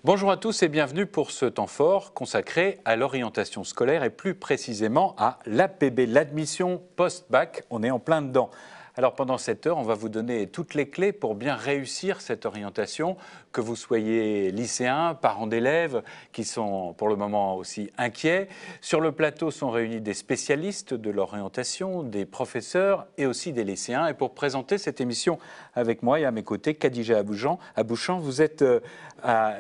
Bonjour à tous et bienvenue pour ce temps fort consacré à l'orientation scolaire et plus précisément à l'APB, l'admission post-bac. On est en plein dedans. Alors pendant cette heure, on va vous donner toutes les clés pour bien réussir cette orientation, que vous soyez lycéens, parents d'élèves qui sont pour le moment aussi inquiets. Sur le plateau sont réunis des spécialistes de l'orientation, des professeurs et aussi des lycéens. Et pour présenter cette émission avec moi et à mes côtés, Khadija Abouchan, vous êtes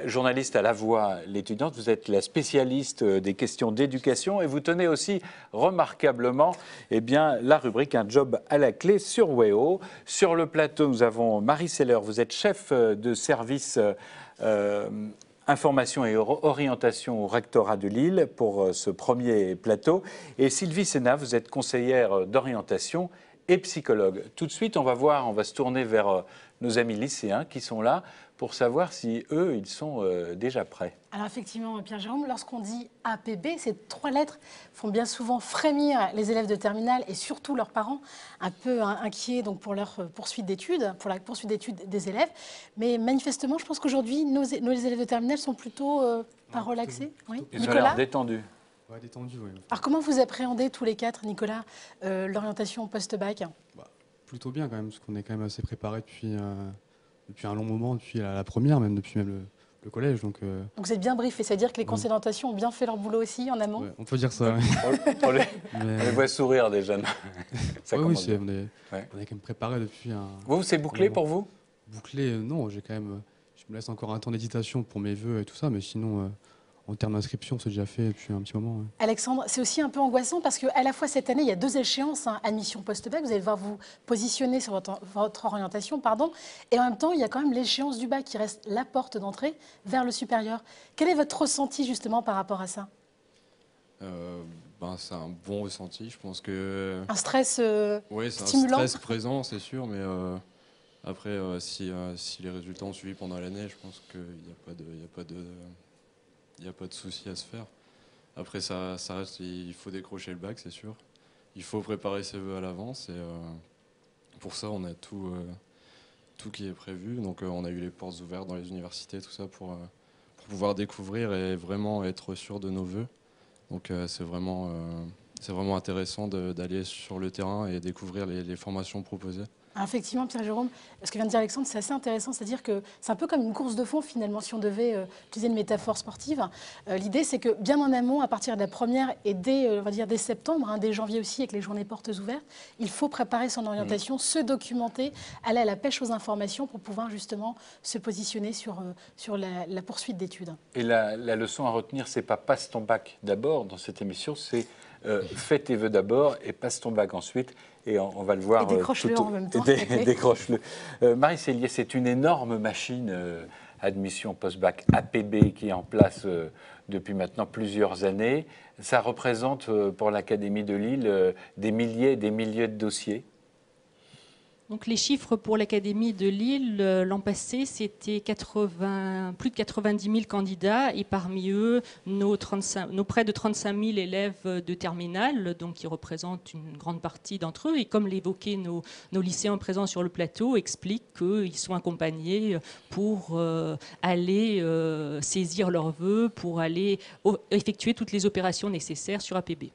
journaliste à La Voix, l'étudiante, vous êtes la spécialiste des questions d'éducation et vous tenez aussi remarquablement la rubrique Un job à la clé sur WEO. Sur le plateau, nous avons Marie Seller, vous êtes chef de service information et orientation au rectorat de Lille pour ce premier plateau. Et Sylvie Sénat, vous êtes conseillère d'orientation et psychologue. Tout de suite, on va se tourner vers nos amis lycéens qui sont là pour savoir si eux, ils sont déjà prêts. Alors effectivement, Pierre-Jérôme, lorsqu'on dit APB, ces 3 lettres font bien souvent frémir les élèves de terminale et surtout leurs parents, un peu inquiets donc, pour leur poursuite d'études, pour la poursuite d'études des élèves. Mais manifestement, je pense qu'aujourd'hui, nos élèves de terminale sont plutôt pas relaxés. Oui. Ils ont l'air détendus. Ouais, détendu, oui. Alors comment vous appréhendez tous les 4, Nicolas, l'orientation post-bac? Plutôt bien quand même, parce qu'on est quand même assez préparé depuis un long moment, depuis la première, depuis le collège. Donc vous êtes bien briefé, c'est-à-dire que les conseils d'orientation ont bien fait leur boulot aussi en amont? Ouais, on peut dire ça. On les voit sourire déjà. Oui, on est quand même préparé depuis un... Vous, c'est bouclé pour vous? Bouclé, non, je me laisse encore un temps d'hésitation pour mes vœux et tout ça, mais sinon... En termes d'inscription, c'est déjà fait depuis un petit moment. Ouais. Alexandre, c'est aussi un peu angoissant parce qu'à la fois cette année, il y a 2 échéances, admission post-bac, vous allez devoir vous positionner sur votre orientation, et en même temps, il y a quand même l'échéance du bac qui reste la porte d'entrée vers le supérieur. Quel est votre ressenti justement par rapport à ça? C'est un bon ressenti, je pense que... Un stress oui, c'est stimulant? un stress présent, c'est sûr, mais après, si les résultats ont suivi pendant l'année, je pense qu'il n'y a pas de souci à se faire. Après, ça reste, il faut décrocher le bac, c'est sûr. Il faut préparer ses vœux à l'avance. Et pour ça, on a tout qui est prévu. Donc, on a eu les portes ouvertes dans les universités, tout ça, pour pouvoir découvrir et vraiment être sûr de nos vœux. Donc, c'est vraiment intéressant d'aller sur le terrain et découvrir les formations proposées. Effectivement, Pierre-Jérôme, ce que vient de dire Alexandre, c'est assez intéressant. C'est-à-dire que c'est un peu comme une course de fond, finalement, si on devait utiliser une métaphore sportive. L'idée, c'est que bien en amont, à partir de la première et dès septembre, dès janvier aussi, avec les journées portes ouvertes, il faut préparer son orientation, se documenter, aller à la pêche aux informations pour pouvoir justement se positionner sur la poursuite d'études. Et la leçon à retenir, c'est pas passe ton bac d'abord dans cette émission, c'est fais tes vœux d'abord et passe ton bac ensuite. Et on va le voir. Et décroche-le en même temps. Décroche-le. Marie Sellier, c'est une énorme machine admission post-bac APB qui est en place depuis maintenant plusieurs années. Ça représente pour l'Académie de Lille des milliers et des milliers de dossiers. Donc les chiffres pour l'Académie de Lille, l'an passé, c'était plus de 90 000 candidats et parmi eux, nos près de 35 000 élèves de terminale, donc qui représentent une grande partie d'entre eux. Et comme l'évoquaient nos lycéens présents sur le plateau, expliquent qu'ils sont accompagnés pour aller saisir leurs vœux, pour aller effectuer toutes les opérations nécessaires sur APB.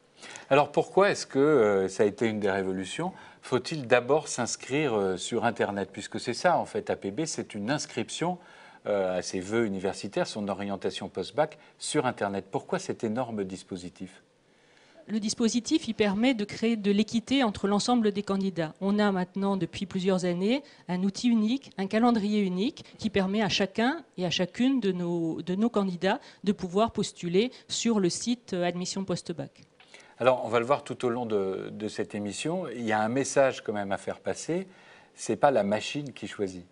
Alors pourquoi est-ce que ça a été une des révolutions? Faut-il d'abord s'inscrire sur Internet? Puisque c'est ça, en fait, APB, c'est une inscription à ses vœux universitaires, son orientation post-bac, sur Internet. Pourquoi cet énorme dispositif? Le dispositif, il permet de créer de l'équité entre l'ensemble des candidats. On a maintenant, depuis plusieurs années, un outil unique, un calendrier unique qui permet à chacun et à chacune de nos candidats de pouvoir postuler sur le site Admission Post-Bac. Alors, on va le voir tout au long de cette émission. Il y a un message quand même à faire passer. Ce n'est pas la machine qui choisit.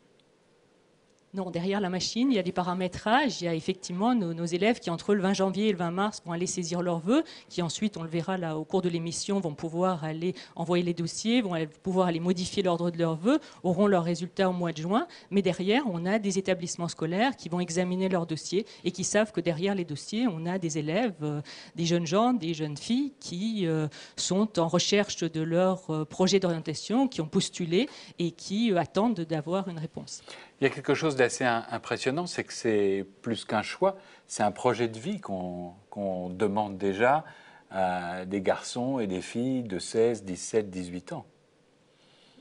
Non, derrière la machine, il y a des paramétrages. Il y a effectivement nos élèves qui, entre le 20 janvier et le 20 mars, vont aller saisir leurs vœux, qui ensuite, on le verra là au cours de l'émission, vont pouvoir aller envoyer les dossiers, vont pouvoir aller modifier l'ordre de leurs vœux, auront leurs résultats au mois de juin. Mais derrière, on a des établissements scolaires qui vont examiner leurs dossiers et qui savent que derrière les dossiers, on a des élèves, des jeunes gens, des jeunes filles qui sont en recherche de leur projet d'orientation, qui ont postulé et qui attendent d'avoir une réponse. Il y a quelque chose d'assez impressionnant, c'est que c'est plus qu'un choix, c'est un projet de vie qu'on demande déjà à des garçons et des filles de 16, 17, 18 ans.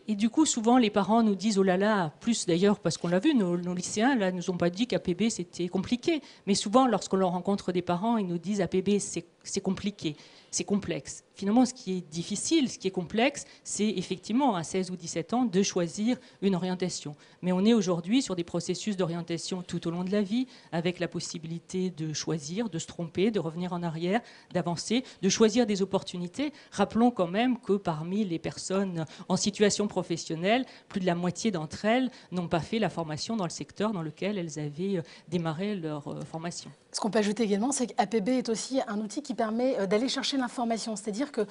Et du coup, souvent, les parents nous disent, oh là là, plus d'ailleurs, parce qu'on l'a vu, nos lycéens, là, nous ont pas dit qu'APB, c'était compliqué. Mais souvent, lorsqu'on leur rencontre des parents, ils nous disent, APB, c'est compliqué, c'est complexe. Finalement, ce qui est difficile, ce qui est complexe, c'est effectivement, à 16 ou 17 ans, de choisir une orientation. Mais on est aujourd'hui sur des processus d'orientation tout au long de la vie, avec la possibilité de choisir, de se tromper, de revenir en arrière, d'avancer, de choisir des opportunités. Rappelons quand même que parmi les personnes en situation professionnelle, plus de la moitié d'entre elles n'ont pas fait la formation dans le secteur dans lequel elles avaient démarré leur formation. Ce qu'on peut ajouter également, c'est qu'APB est aussi un outil qui permet d'aller chercher l'information. C'est-à-dire que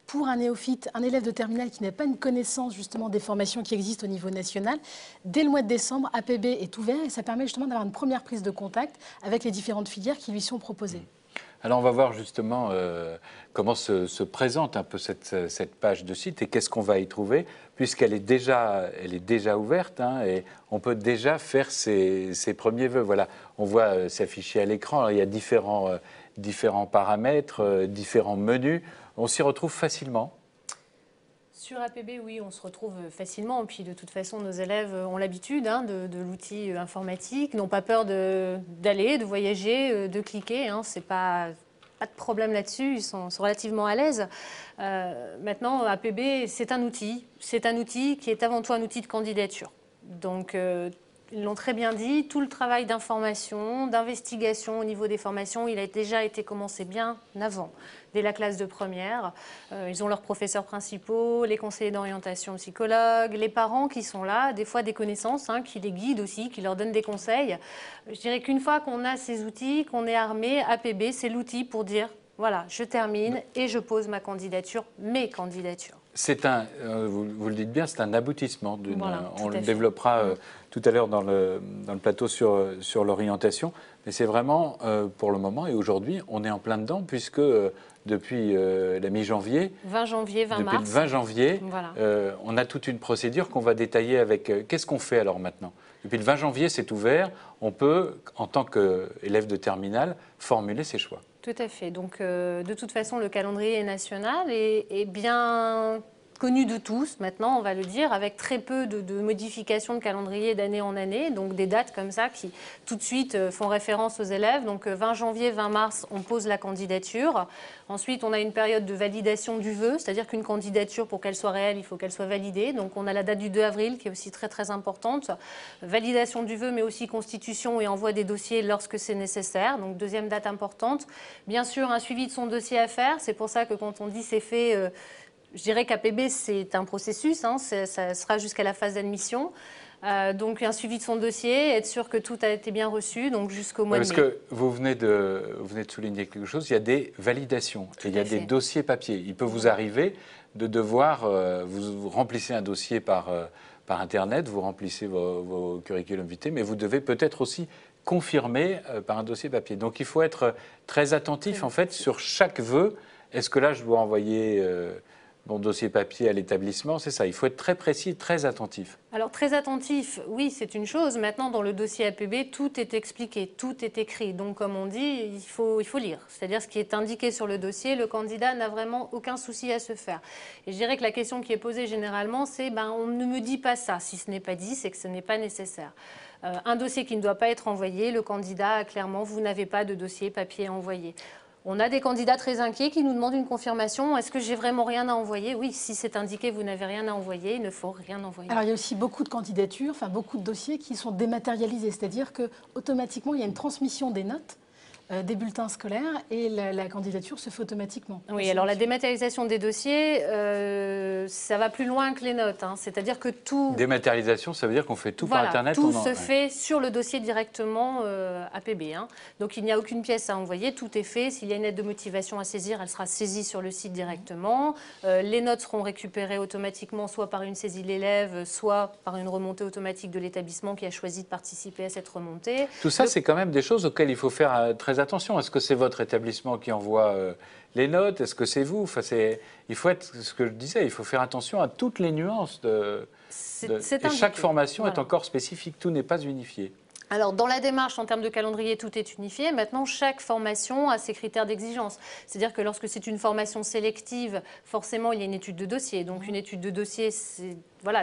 pour un néophyte, un élève de terminale qui n'a pas une connaissance justement des formations qui existent au niveau national, dès le mois de décembre, APB est ouvert et ça permet justement d'avoir une première prise de contact avec les différentes filières qui lui sont proposées. Alors on va voir justement comment se présente un peu cette page de site et qu'est-ce qu'on va y trouver, puisqu'elle est déjà ouverte hein, et on peut déjà faire ses premiers vœux. Voilà, on voit s'afficher à l'écran. Alors, il y a différents paramètres, différents menus. On s'y retrouve facilement. Sur APB, oui, on se retrouve facilement. Puis de toute façon, nos élèves ont l'habitude hein, de l'outil informatique, n'ont pas peur d'aller, de voyager, de cliquer. Hein. C'est pas de problème là-dessus, ils sont relativement à l'aise. Maintenant, APB, c'est un outil qui est avant tout un outil de candidature. Donc, ils l'ont très bien dit, tout le travail d'information, d'investigation au niveau des formations, il a déjà été commencé bien avant, dès la classe de première. Ils ont leurs professeurs principaux, les conseillers d'orientation psychologues, les parents qui sont là, des fois des connaissances, hein, qui les guident aussi, qui leur donnent des conseils. Je dirais qu'une fois qu'on a ces outils, qu'on est armé, APB, c'est l'outil pour dire, voilà, je termine et je pose ma candidature, mes candidatures. C'est vous le dites bien, c'est un aboutissement. Voilà, on le développera tout à l'heure dans le plateau sur l'orientation. Mais c'est vraiment, pour le moment et aujourd'hui, on est en plein dedans puisque depuis la mi-janvier, 20 janvier, 20 mars. Depuis le 20 janvier, voilà. on a toute une procédure qu'on va détailler avec... Qu'est-ce qu'on fait alors maintenant? Depuis le 20 janvier, c'est ouvert. On peut, en tant qu'élève de terminale, formuler ses choix. Tout à fait. Donc, de toute façon, le calendrier national est bien connu de tous, maintenant, on va le dire, avec très peu de modifications de calendrier d'année en année, donc des dates comme ça qui, tout de suite, font référence aux élèves. Donc, 20 janvier, 20 mars, on pose la candidature. Ensuite, on a une période de validation du vœu, c'est-à-dire qu'une candidature, pour qu'elle soit réelle, il faut qu'elle soit validée. Donc, on a la date du 2 avril, qui est aussi très, très importante. Validation du vœu, mais aussi constitution et envoi des dossiers lorsque c'est nécessaire. Donc, deuxième date importante. Bien sûr, un suivi de son dossier à faire. C'est pour ça que quand on dit c'est fait... je dirais qu'APB, c'est un processus, hein, ça sera jusqu'à la phase d'admission. Donc, un suivi de son dossier, être sûr que tout a été bien reçu, donc jusqu'au mois de mai. Parce que vous venez de souligner quelque chose, il y a des validations, et il y a des dossiers papier. Il peut vous arriver de devoir, vous remplissez un dossier par Internet, vous remplissez vos curriculum vitae, mais vous devez peut-être aussi confirmer par un dossier papier. Donc, il faut être très attentif, en fait, sur chaque vœu. Est-ce que là, je dois envoyer... mon dossier papier à l'établissement, c'est ça. Il faut être très précis, très attentif. Alors, très attentif, oui, c'est une chose. Maintenant, dans le dossier APB, tout est expliqué, tout est écrit. Donc, comme on dit, il faut lire. C'est-à-dire, ce qui est indiqué sur le dossier, le candidat n'a vraiment aucun souci à se faire. Et je dirais que la question qui est posée généralement, c'est on ne me dit pas ça. Si ce n'est pas dit, c'est que ce n'est pas nécessaire. Un dossier qui ne doit pas être envoyé, le candidat, clairement, vous n'avez pas de dossier papier envoyé. On a des candidats très inquiets qui nous demandent une confirmation. Est-ce que j'ai vraiment rien à envoyer? Oui, si c'est indiqué, vous n'avez rien à envoyer, il ne faut rien envoyer. Alors, il y a aussi beaucoup de candidatures, enfin beaucoup de dossiers qui sont dématérialisés. C'est-à-dire qu'automatiquement, il y a une transmission des notes des bulletins scolaires et la candidature se fait automatiquement. Oui, alors la dématérialisation des dossiers, ça va plus loin que les notes. C'est-à-dire que tout... Dématérialisation, ça veut dire qu'on fait tout par Internet? Tout se fait sur le dossier directement APB. Donc il n'y a aucune pièce à envoyer, tout est fait. S'il y a une lettre de motivation à saisir, elle sera saisie sur le site directement. Les notes seront récupérées automatiquement, soit par une saisie de l'élève, soit par une remontée automatique de l'établissement qui a choisi de participer à cette remontée. Tout ça, c'est quand même des choses auxquelles il faut faire très attention. Est-ce que c'est votre établissement qui envoie les notes? Est-ce que c'est vous? Enfin, il faut être, ce que je disais, il faut faire attention à toutes les nuances et chaque formation est encore spécifique, tout n'est pas unifié. Alors, dans la démarche, en termes de calendrier, tout est unifié. Maintenant, chaque formation a ses critères d'exigence. C'est-à-dire que lorsque c'est une formation sélective, forcément, il y a une étude de dossier. Donc, une étude de dossier, c'est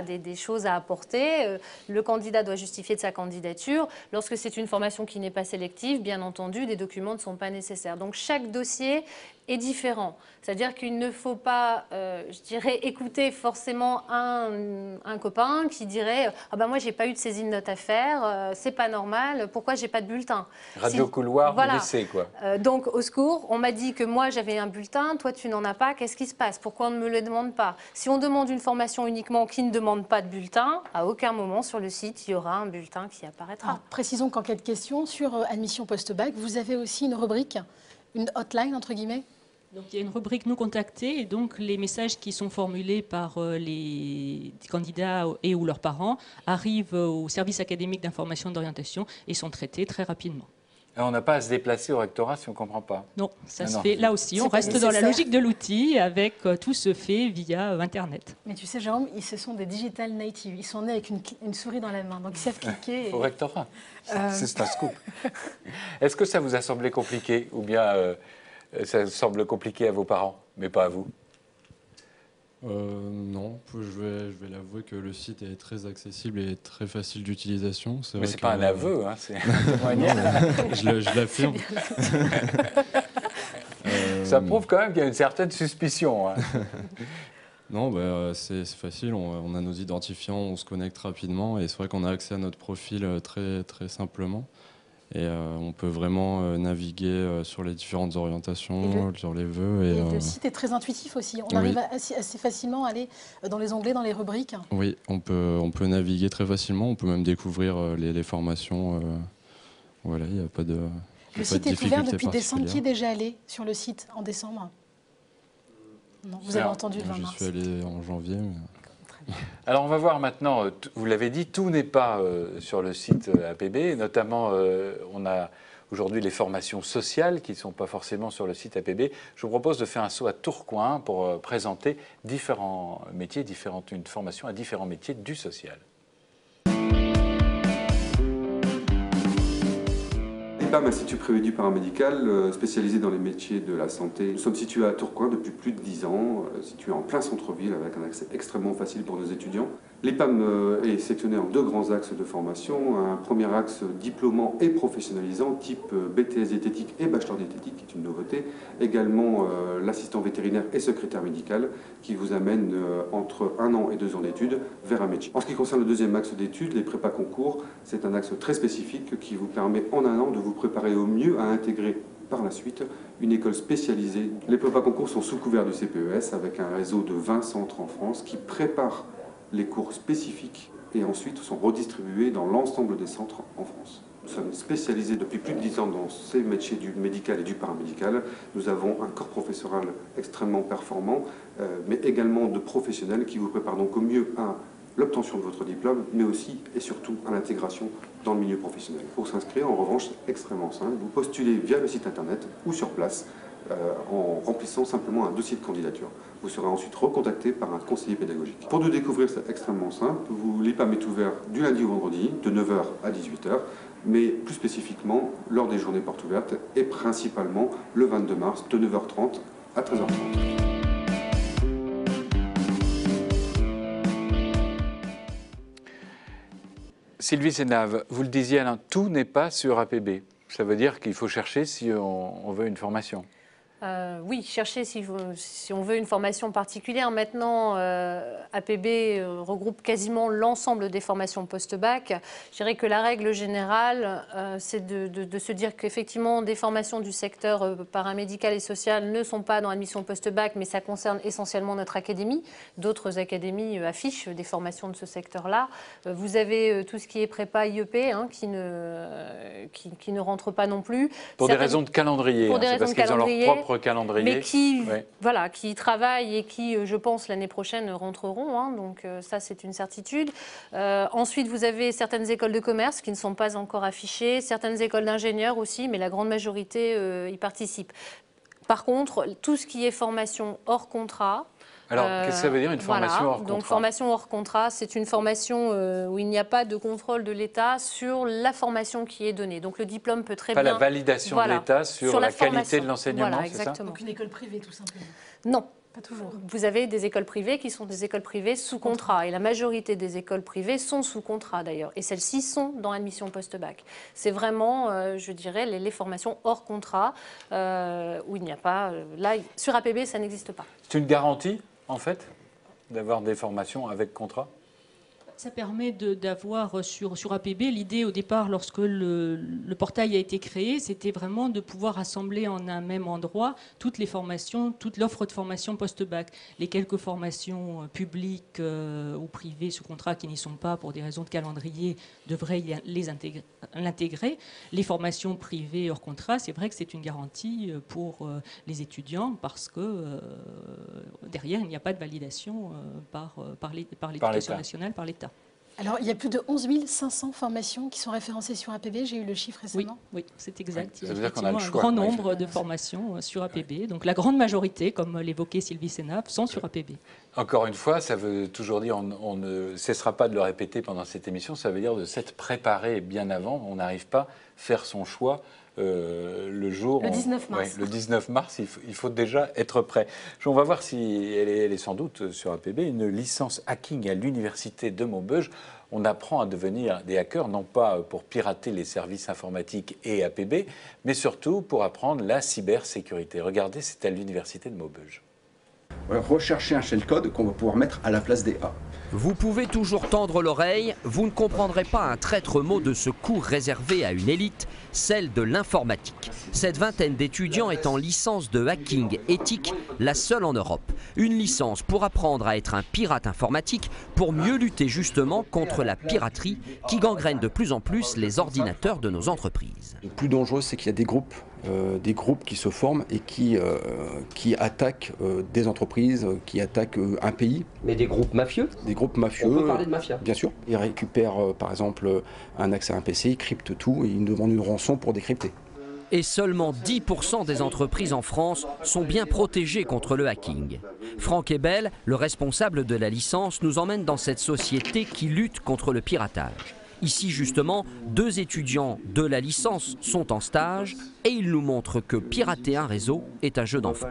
des choses à apporter. Le candidat doit justifier de sa candidature. Lorsque c'est une formation qui n'est pas sélective, bien entendu, des documents ne sont pas nécessaires. Donc, chaque dossier est différent. C'est-à-dire qu'il ne faut pas, je dirais, écouter forcément un copain qui dirait « Ah ben moi, j'ai pas eu de saisie de note à faire, c'est pas normal, pourquoi j'ai pas de bulletin ?» Radio couloir, voilà. Lycée, quoi. Donc, au secours, on m'a dit que moi, j'avais un bulletin, toi, tu n'en as pas, qu'est-ce qui se passe? Pourquoi on ne me le demande pas? Si on demande une formation uniquement qui ne demande pas de bulletin, à aucun moment sur le site, il y aura un bulletin qui apparaîtra. Alors, précisons qu'en cas de question, sur admission post-bac, vous avez aussi une rubrique, une hotline, entre guillemets. Donc, il y a une rubrique nous contacter et donc les messages qui sont formulés par les candidats et ou leurs parents arrivent au service académique d'information et d'orientation et sont traités très rapidement. Et on n'a pas à se déplacer au rectorat si on ne comprend pas. Non, ça se fait là aussi. On reste dans la logique de l'outil avec tout se fait via Internet. Mais tu sais, Jérôme, ce sont des digital natives. Ils sont nés avec une souris dans la main, donc ils savent cliquer. Au rectorat. C'est un scoop. Est-ce que ça vous a semblé compliqué ou bien ça semble compliqué à vos parents, mais pas à vous? Non, je vais l'avouer que le site est très accessible et très facile d'utilisation. Mais c'est pas un aveu, hein, c'est un témoignage. Je l'affirme. Ça prouve quand même qu'il y a une certaine suspicion. Hein. Non, c'est facile, on a nos identifiants, on se connecte rapidement et c'est vrai qu'on a accès à notre profil très, très simplement. Et on peut vraiment naviguer sur les différentes orientations, sur les vœux. Et le site est très intuitif aussi. On arrive assez facilement à aller dans les onglets, dans les rubriques. Oui, on peut naviguer très facilement. On peut même découvrir les formations. Voilà, il n'y a pas de Le site est ouvert depuis décembre. Qui est déjà allé sur le site en décembre? Non, vous avez entendu le 20 mars. Je suis allé en janvier. Mais... Alors on va voir maintenant, vous l'avez dit, tout n'est pas sur le site APB, notamment on a aujourd'hui les formations sociales qui ne sont pas forcément sur le site APB. Je vous propose de faire un saut à Tourcoing pour présenter différents métiers, une formation à différents métiers du social. L'IPAM, Institut Privé du Paramédical, spécialisé dans les métiers de la santé. Nous sommes situés à Tourcoing depuis plus de 10 ans, situés en plein centre-ville avec un accès extrêmement facile pour nos étudiants. L'IPAM est sectionné en deux grands axes de formation. Un premier axe diplômant et professionnalisant, type BTS diététique et bachelor diététique, qui est une nouveauté. Également l'assistant vétérinaire et secrétaire médical, qui vous amène entre 1 an et 2 ans d'études vers un métier. En ce qui concerne le deuxième axe d'études, les prépas concours, c'est un axe très spécifique qui vous permet en un an de vous préparer au mieux à intégrer par la suite une école spécialisée. Les prépas concours sont sous couvert du CPES avec un réseau de 20 centres en France qui préparent les cours spécifiques et ensuite sont redistribués dans l'ensemble des centres en France. Nous sommes spécialisés depuis plus de 10 ans dans ces métiers du médical et du paramédical. Nous avons un corps professoral extrêmement performant, mais également de professionnels qui vous préparent donc au mieux à l'obtention de votre diplôme, mais aussi et surtout à l'intégration dans le milieu professionnel. Pour s'inscrire, en revanche, c'est extrêmement simple. Vous postulez via le site internet ou sur place en remplissant simplement un dossier de candidature. Vous serez ensuite recontacté par un conseiller pédagogique. Pour nous découvrir, c'est extrêmement simple. L'IPAM est ouvert du lundi au vendredi, de 9h à 18h, mais plus spécifiquement lors des journées portes ouvertes et principalement le 22 mars de 9h30 à 13h30. Sylvie Sénave, vous le disiez Alain, tout n'est pas sur APB. Ça veut dire qu'il faut chercher si on veut une formation. Oui, chercher si on veut une formation particulière. Maintenant, APB regroupe quasiment l'ensemble des formations post-bac. Je dirais que la règle générale, c'est de se dire qu'effectivement, des formations du secteur paramédical et social ne sont pas dans l'admission post-bac, mais ça concerne essentiellement notre académie. D'autres académies affichent des formations de ce secteur-là. Vous avez tout ce qui est prépa IEP qui ne rentre pas non plus. Pour des raisons de calendrier. Pour des raisons de calendrier. Calendrier. Mais qui travaillent et qui, je pense, l'année prochaine rentreront. Donc ça, c'est une certitude. Ensuite, vous avez certaines écoles de commerce qui ne sont pas encore affichées, certaines écoles d'ingénieurs aussi, mais la grande majorité y participe. Par contre, tout ce qui est formation hors contrat. Alors, qu'est-ce que ça veut dire une formation hors contrat? Donc, formation hors contrat, c'est une formation où il n'y a pas de contrôle de l'État sur la formation qui est donnée. Donc, le diplôme peut très bien... Pas la validation de l'État sur la qualité de l'enseignement, voilà, c'est ça? exactement. Donc, une école privée, tout simplement. Non. Pas toujours. Vous avez des écoles privées qui sont des écoles privées sous contrat. Et la majorité des écoles privées sont sous contrat, d'ailleurs. Et celles-ci sont dans l'admission post-bac. C'est vraiment, je dirais, les formations hors contrat où il n'y a pas... là, sur APB, ça n'existe pas. C'est une garantie, en fait, d'avoir des formations avec contrat? Ça permet d'avoir sur APB, l'idée au départ, lorsque le portail a été créé, c'était vraiment de pouvoir rassembler en un même endroit toutes les formations, toute l'offre de formation post-bac. Les quelques formations publiques ou privées sous contrat qui n'y sont pas pour des raisons de calendrier devraient l'intégrer. Les formations privées hors contrat, c'est vrai que c'est une garantie pour les étudiants parce que derrière, il n'y a pas de validation par l'éducation nationale, par l'État. Alors, il y a plus de 11 500 formations qui sont référencées sur APB. J'ai eu le chiffre récemment. Oui, c'est exact. Ouais, il y a effectivement un grand nombre de formations sur APB. Donc, la grande majorité, comme l'évoquait Sylvie Sénap, sont sur APB. Encore une fois, ça veut toujours dire, on ne cessera pas de le répéter pendant cette émission, ça veut dire de s'être préparé bien avant. On n'arrive pas à faire son choix le jour... Le 19 mars. Ouais, le 19 mars, il faut déjà être prêt. On va voir si elle est sans doute sur APB, une licence hacking à l'université de Maubeuge. On apprend à devenir des hackers, non pas pour pirater les services informatiques et APB, mais surtout pour apprendre la cybersécurité. Regardez, c'est à l'université de Maubeuge. Rechercher un shellcode qu'on va pouvoir mettre à la place des A. Vous pouvez toujours tendre l'oreille, vous ne comprendrez pas un traître mot de ce cours réservé à une élite, celle de l'informatique. Cette vingtaine d'étudiants est en licence de hacking éthique, la seule en Europe. Une licence pour apprendre à être un pirate informatique, pour mieux lutter justement contre la piraterie qui gangrène de plus en plus les ordinateurs de nos entreprises. Le plus dangereux, c'est qu'il y a des groupes qui se forment et qui attaquent des entreprises, qui attaquent un pays. Mais des groupes mafieux? Des groupes mafieux. On peut parler de mafia? Bien sûr. Ils récupèrent par exemple un accès à un PC, ils cryptent tout et ils nous demandent une rançon pour décrypter. Et seulement 10% des entreprises en France sont bien protégées contre le hacking. Franck Ebel, le responsable de la licence, nous emmène dans cette société qui lutte contre le piratage. Ici justement, 2 étudiants de la licence sont en stage et ils nous montrent que pirater un réseau est un jeu d'enfant.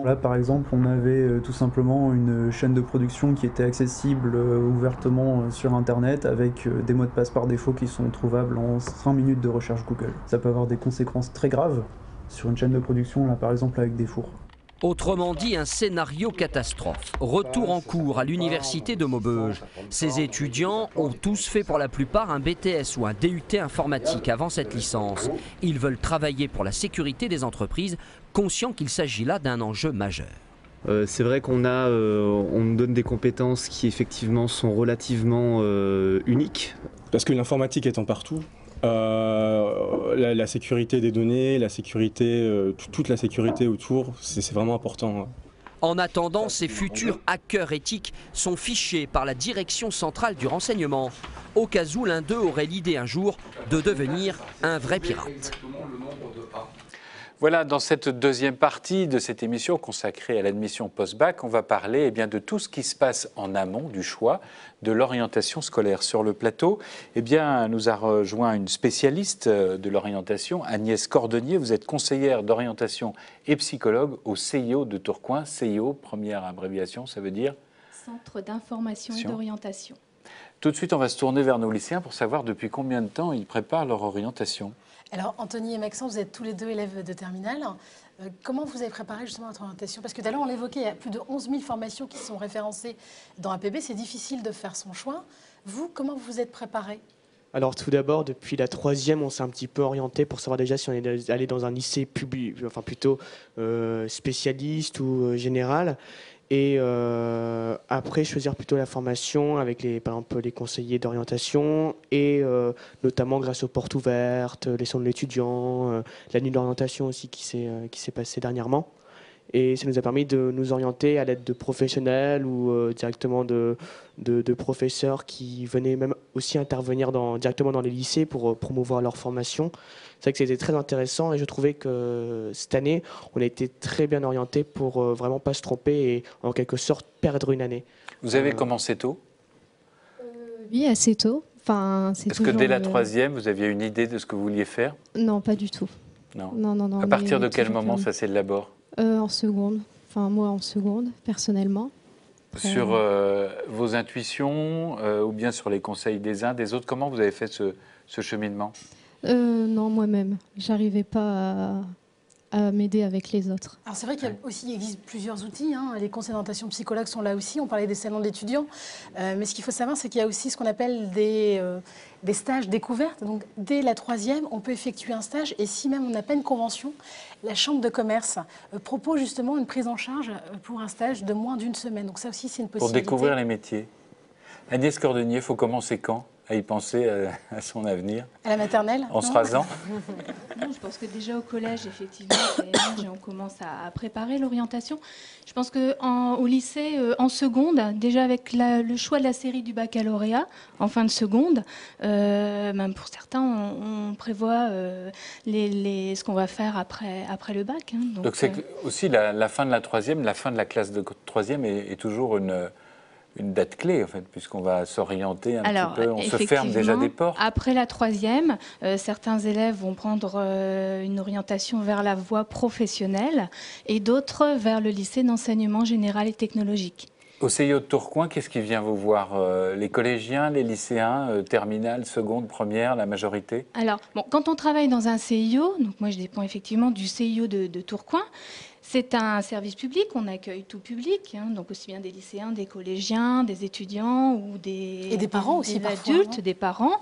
Là par exemple, on avait tout simplement une chaîne de production qui était accessible ouvertement sur internet avec des mots de passe par défaut qui sont trouvables en 5 minutes de recherche Google. Ça peut avoir des conséquences très graves sur une chaîne de production, là par exemple avec des fours. Autrement dit, un scénario catastrophe. Retour en cours à l'université de Maubeuge. Ces étudiants ont tous fait pour la plupart un BTS ou un DUT informatique avant cette licence. Ils veulent travailler pour la sécurité des entreprises, conscients qu'il s'agit là d'un enjeu majeur. C'est vrai qu'on nous donne des compétences qui effectivement sont relativement uniques. Parce que l'informatique étant partout, la sécurité des données, la sécurité, toute la sécurité autour, c'est vraiment important. En attendant, ces futurs hackers éthiques sont fichés par la direction centrale du renseignement, au cas où l'un d'eux aurait l'idée un jour de devenir un vrai pirate. Voilà, dans cette deuxième partie de cette émission consacrée à l'admission post-bac, on va parler de tout ce qui se passe en amont du choix de l'orientation scolaire. Sur le plateau, nous a rejoint une spécialiste de l'orientation, Agnès Cordonnier. Vous êtes conseillère d'orientation et psychologue au CIO de Tourcoing. CIO, première abréviation, ça veut dire ? Centre d'information et d'orientation. Tout de suite, on va se tourner vers nos lycéens pour savoir depuis combien de temps ils préparent leur orientation. Alors, Anthony et Maxence, vous êtes tous les deux élèves de terminale. Comment vous avez préparé justement votre orientation? Parce que tout à l'heure, on l'évoquait, il y a plus de 11 000 formations qui sont référencées dans APB. C'est difficile de faire son choix. Vous, comment vous êtes préparé? Alors tout d'abord, depuis la 3e, on s'est un petit peu orienté pour savoir déjà si on est allé dans un lycée public, enfin plutôt spécialiste ou général. Et après, choisir plutôt la formation avec par exemple, les conseillers d'orientation et notamment grâce aux portes ouvertes, les centres de l'étudiant, la nuit d'orientation aussi qui s'est passée dernièrement. Et ça nous a permis de nous orienter à l'aide de professionnels ou directement de professeurs qui venaient même aussi intervenir directement dans les lycées pour promouvoir leur formation. C'est vrai que c'était très intéressant et je trouvais que cette année, on a été très bien orientés pour vraiment pas se tromper et en quelque sorte perdre une année. Vous avez commencé tôt? Oui, assez tôt. Enfin, Est-ce que dès la 3e, vous aviez une idée de ce que vous vouliez faire? Non, pas du tout. Non. Non. À partir de quel moment ça s'élabore? En seconde. Enfin, moi en seconde, personnellement. Après, sur vos intuitions ou bien sur les conseils des uns, des autres, comment vous avez fait ce cheminement? Non, moi-même. J'arrivais pas à m'aider avec les autres. Alors c'est vrai qu'il existe plusieurs outils. Les conseils d'orientation psychologues sont là aussi. On parlait des salons d'étudiants. Mais ce qu'il faut savoir, c'est qu'il y a aussi ce qu'on appelle des stages découvertes. Donc dès la 3e, on peut effectuer un stage. Et si même on n'a pas une convention, la Chambre de commerce propose justement une prise en charge pour un stage de moins d'une semaine. Donc ça aussi, c'est une possibilité. Pour découvrir les métiers. Agnès Cordonnier, il faut commencer quand à y penser à son avenir? À la maternelle? En se rasant? Non, je pense que déjà au collège, effectivement, on commence à préparer l'orientation. Je pense qu'au lycée, en seconde, déjà avec le choix de la série du baccalauréat, en fin de seconde, même pour certains, on prévoit ce qu'on va faire après le bac. Donc c'est aussi la fin de la 3e, la fin de la classe de 3e est toujours une date clé, en fait, puisqu'on va s'orienter un petit peu, on se ferme déjà des portes. Après la 3e, certains élèves vont prendre une orientation vers la voie professionnelle et d'autres vers le lycée d'enseignement général et technologique. Au CIO de Tourcoing, qu'est-ce qui vient vous voir? Les collégiens, les lycéens, terminale, seconde, première, la majorité? Alors, quand on travaille dans un CIO, donc moi je dépends effectivement du CIO de Tourcoing, c'est un service public, on accueille tout public, donc aussi bien des lycéens, des collégiens, des étudiants ou des parents aussi, des adultes, des parents.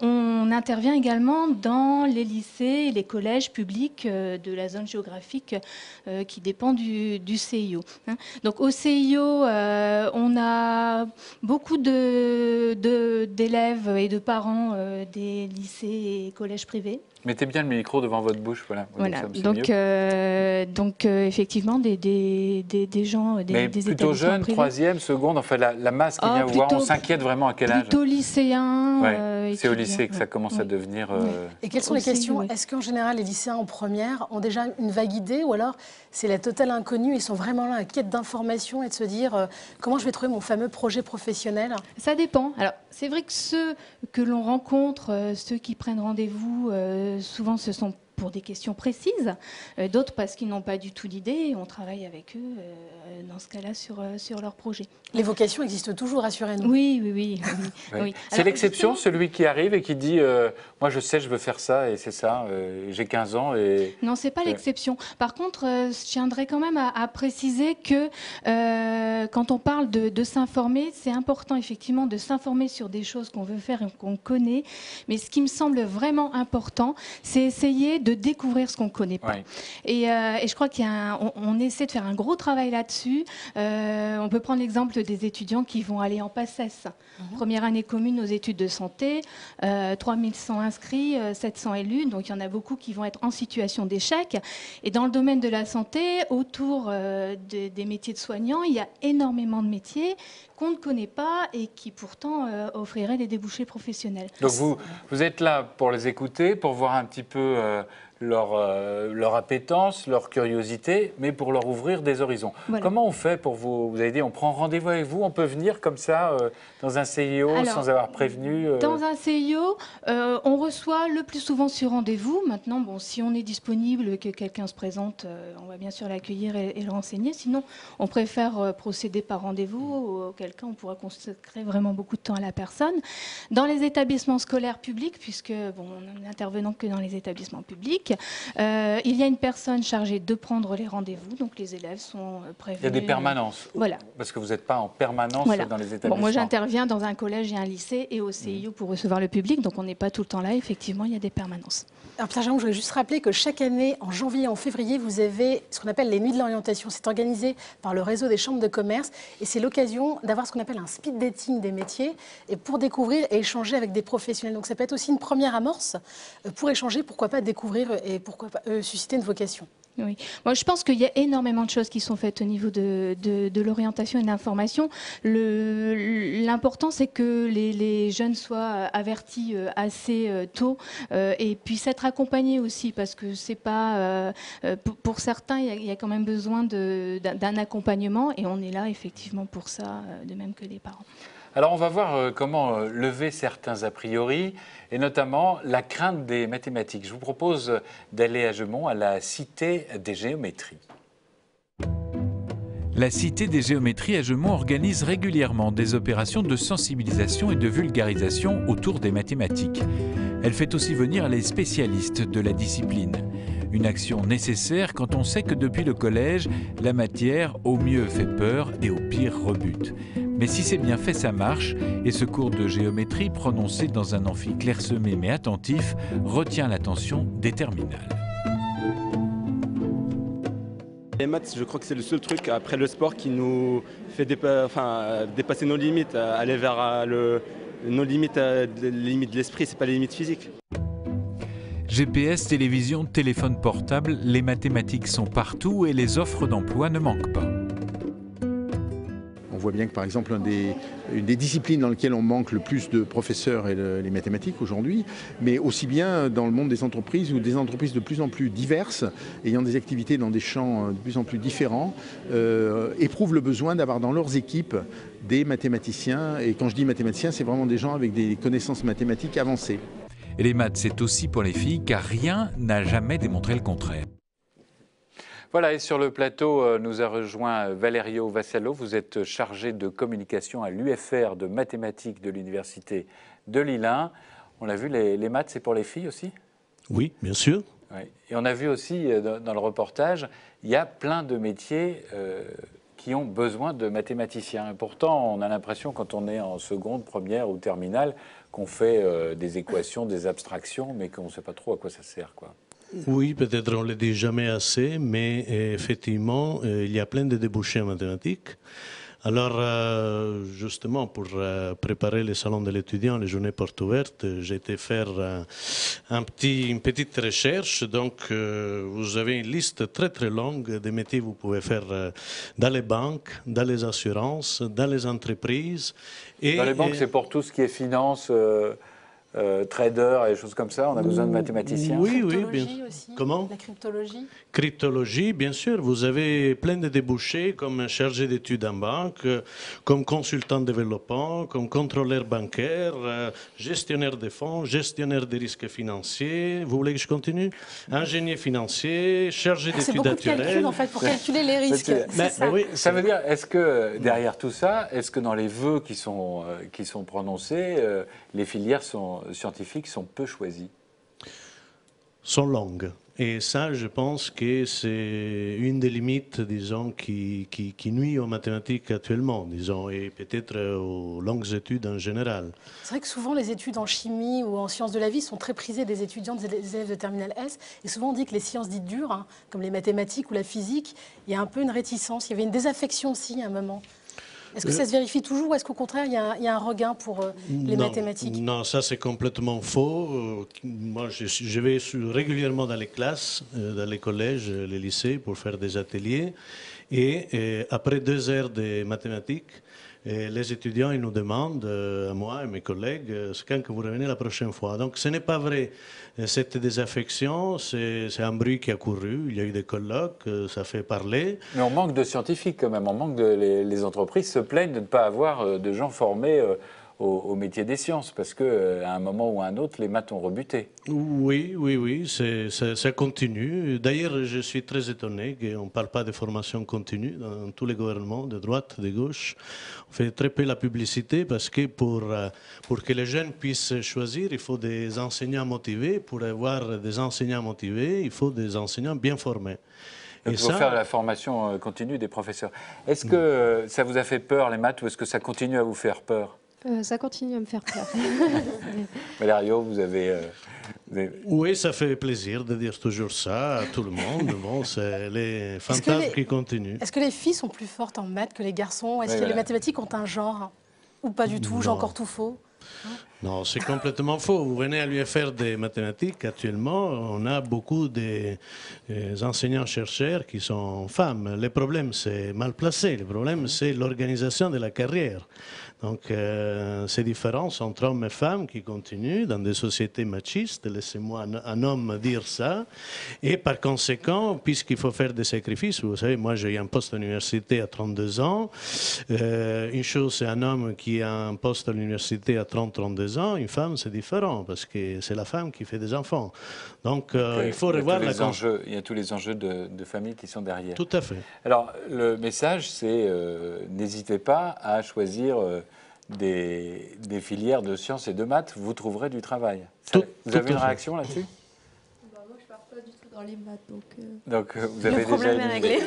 On intervient également dans les lycées et les collèges publics de la zone géographique qui dépend du CIO. Donc au CIO, on a beaucoup d'élèves et de parents des lycées et collèges privés. Mettez bien le micro devant votre bouche, voilà. Donc effectivement, des gens, mais des plutôt jeunes, 3e, seconde, enfin la masse qui vient vous voir, on s'inquiète vraiment à quel âge? Plutôt lycéens. C'est au lycée que ça commence à devenir... Et quelles sont les questions? Est-ce qu'en général, les lycéens en première ont déjà une vague idée ou alors c'est la totale inconnue, ils sont vraiment là à quête d'informations et de se dire comment je vais trouver mon fameux projet professionnel? Ça dépend. Alors, c'est vrai que ceux que l'on rencontre, ceux qui prennent rendez-vous, souvent ce sont pour des questions précises, d'autres parce qu'ils n'ont pas du tout d'idée. On travaille avec eux, dans ce cas-là, sur leur projet. Les vocations existent toujours, rassurez-nous. Oui. C'est l'exception, celui qui arrive et qui dit moi je sais, je veux faire ça et c'est ça, j'ai 15 ans. Et... Non, ce n'est pas l'exception. Par contre, je tiendrais quand même à préciser que quand on parle de s'informer, c'est important effectivement de s'informer sur des choses qu'on veut faire et qu'on connaît. Mais ce qui me semble vraiment important, c'est essayer de découvrir ce qu'on ne connaît pas. Et je crois qu'on essaie de faire un gros travail là-dessus. On peut prendre l'exemple des étudiants qui vont aller en PACES. Première année commune aux études de santé, 3100 inscrits, 700 élus, donc il y en a beaucoup qui vont être en situation d'échec. Et dans le domaine de la santé, autour des métiers de soignants, il y a énormément de métiers qu'on ne connaît pas et qui pourtant offriraient des débouchés professionnels. Donc vous êtes là pour les écouter, pour voir un petit peu leur appétence, leur curiosité, mais pour leur ouvrir des horizons. Voilà. Comment on fait pour vous avez dit, on prend rendez-vous avec vous, on peut venir comme ça dans un CIO sans avoir prévenu Dans un CIO, on reçoit le plus souvent sur rendez-vous. Maintenant, si on est disponible, que quelqu'un se présente, on va bien sûr l'accueillir et le renseigner. Sinon, on préfère procéder par rendez-vous, auquel cas on pourra consacrer vraiment beaucoup de temps à la personne. Dans les établissements scolaires publics, puisque nous n'intervenons que dans les établissements publics, mathématiques. Il y a une personne chargée de prendre les rendez-vous, donc les élèves sont prévenus. Il y a des permanences. Voilà. Parce que vous n'êtes pas en permanence Voilà. dans les établissements. Bon, moi, j'interviens dans un collège et un lycée et au CIO pour recevoir le public, donc on n'est pas tout le temps là. Effectivement, il y a des permanences. Alors, Pierre Jarron, je voulais juste rappeler que chaque année, en janvier et en février, vous avez ce qu'on appelle les Nuits de l'orientation. C'est organisé par le réseau des chambres de commerce et c'est l'occasion d'avoir ce qu'on appelle un speed dating des métiers et pour découvrir et échanger avec des professionnels. Donc ça peut être aussi une première amorce pour échanger, pourquoi pas découvrir et pourquoi pas susciter une vocation. Oui. Moi, je pense qu'il y a énormément de choses qui sont faites au niveau de l'orientation et de l'information. L'important, c'est que les jeunes soient avertis assez tôt et puissent être accompagnés aussi, parce que c'est pas pour certains, il y a quand même besoin d'un accompagnement et on est là effectivement pour ça, de même que les parents. Alors on va voir comment lever certains a priori, et notamment la crainte des mathématiques. Je vous propose d'aller à Gemont, à la Cité des Géométries. La Cité des Géométries à Gemont organise régulièrement des opérations de sensibilisation et de vulgarisation autour des mathématiques. Elle fait aussi venir les spécialistes de la discipline. Une action nécessaire quand on sait que depuis le collège, la matière au mieux fait peur et au pire rebute. Mais si c'est bien fait, ça marche, et ce cours de géométrie, prononcé dans un amphi clairsemé mais attentif, retient l'attention des terminales. Les maths, je crois que c'est le seul truc après le sport qui nous fait dépasser nos limites, aller vers nos limites, les limites de l'esprit, c'est pas les limites physiques. GPS, télévision, téléphone portable, les mathématiques sont partout et les offres d'emploi ne manquent pas. On voit bien que par exemple une des disciplines dans lesquelles on manque le plus de professeurs est les mathématiques aujourd'hui, mais aussi bien dans le monde des entreprises où des entreprises de plus en plus diverses, ayant des activités dans des champs de plus en plus différents, éprouvent le besoin d'avoir dans leurs équipes des mathématiciens. Et quand je dis mathématiciens, c'est vraiment des gens avec des connaissances mathématiques avancées. Et les maths, c'est aussi pour les filles, car rien n'a jamais démontré le contraire. Voilà, et sur le plateau, nous a rejoint Valerio Vassallo. Vous êtes chargé de communication à l'UFR de mathématiques de l'Université de Lille 1. On l'a vu, les maths, c'est pour les filles aussi ? Oui, bien sûr. Oui. Et on a vu aussi dans le reportage, il y a plein de métiers qui ont besoin de mathématiciens. Et pourtant, on a l'impression, quand on est en seconde, première ou terminale, qu'on fait des équations, des abstractions, mais qu'on ne sait pas trop à quoi ça sert, quoi. Oui, peut-être on ne le dit jamais assez, mais effectivement, il y a plein de débouchés en mathématiques. Alors, justement, pour préparer le salon de l'étudiant, les journées portes ouvertes, j'ai été faire une petite recherche. Donc, vous avez une liste très très longue des métiers que vous pouvez faire dans les banques, dans les assurances, dans les entreprises. Dans les banques, c'est pour tout ce qui est finance, trader et des choses comme ça, on a besoin de mathématiciens. Oui, oui, bien. Aussi, comment? La cryptologie. Cryptologie, bien sûr. Vous avez plein de débouchés comme chargé d'études en banque, comme consultant développement, comme contrôleur bancaire, gestionnaire de fonds, gestionnaire des risques financiers. Vous voulez que je continue? Ingénieur financier, chargé d'études naturelles. C'est beaucoup de calculs en fait pour calculer les risques. Oui, ça veut dire, est-ce que derrière tout ça, est-ce que dans les vœux qui sont prononcés, les filières scientifiques sont peu choisies? Sont longues. Et ça, je pense que c'est une des limites, disons, qui nuit aux mathématiques actuellement, disons, et peut-être aux longues études en général. C'est vrai que souvent, les études en chimie ou en sciences de la vie sont très prisées des étudiants, des élèves de terminale S. Et souvent, on dit que les sciences dites dures, hein, comme les mathématiques ou la physique, il y a un peu une réticence. Il y avait une désaffection aussi à un moment. Est-ce que ça se vérifie toujours ou est-ce qu'au contraire, il y a un regain pour les mathématiques? Non, ça c'est complètement faux. Moi, je vais régulièrement dans les classes, dans les collèges, les lycées, pour faire des ateliers. Et après 2 heures de mathématiques, les étudiants ils nous demandent, à moi et mes collègues, quand que vous revenez la prochaine fois. Donc ce n'est pas vrai. Cette désaffection, c'est un bruit qui a couru. Il y a eu des colloques, ça fait parler. Mais on manque de scientifiques quand même. On manque les entreprises se plaignent de ne pas avoir de gens formés au métier des sciences, parce qu'à un moment ou à un autre, les maths ont rebuté. Oui, ça continue. D'ailleurs, je suis très étonné qu'on ne parle pas de formation continue dans tous les gouvernements, de droite, de gauche. On fait très peu la publicité parce que pour que les jeunes puissent choisir, il faut des enseignants motivés. Pour avoir des enseignants motivés, il faut des enseignants bien formés. Donc, il faut faire la formation continue des professeurs. Est-ce que ça vous a fait peur, les maths, ou est-ce que ça continue à vous faire peur? Ça continue à me faire peur. Valerio, vous avez... Oui, ça fait plaisir de dire toujours ça à tout le monde. Bon, c'est les fantasmes qui continuent. Est-ce que les filles sont plus fortes en maths que les garçons? Est-ce que les mathématiques ont un genre? Ou pas du tout? J'ai encore tout faux? Non, c'est complètement faux. Vous venez à l'UFR des mathématiques, actuellement, on a beaucoup d'enseignants-chercheurs qui sont femmes. Le problème, c'est mal placé. Le problème, c'est l'organisation de la carrière. Donc, ces différences entre hommes et femmes qui continuent dans des sociétés machistes, laissez-moi un homme dire ça, et par conséquent, puisqu'il faut faire des sacrifices, vous savez, moi j'ai eu un poste à l'université à 32 ans, une chose c'est un homme qui a un poste à l'université à 30-32 ans, une femme c'est différent, parce que c'est la femme qui fait des enfants. Donc, il faut revoir la... Il y a tous les enjeux de famille qui sont derrière. Tout à fait. Alors, le message, c'est n'hésitez pas à choisir des filières de sciences et de maths, vous trouverez du travail. Vous avez une réaction là-dessus? Moi, je ne pars pas du tout dans les maths, donc vous avez déjà une idée.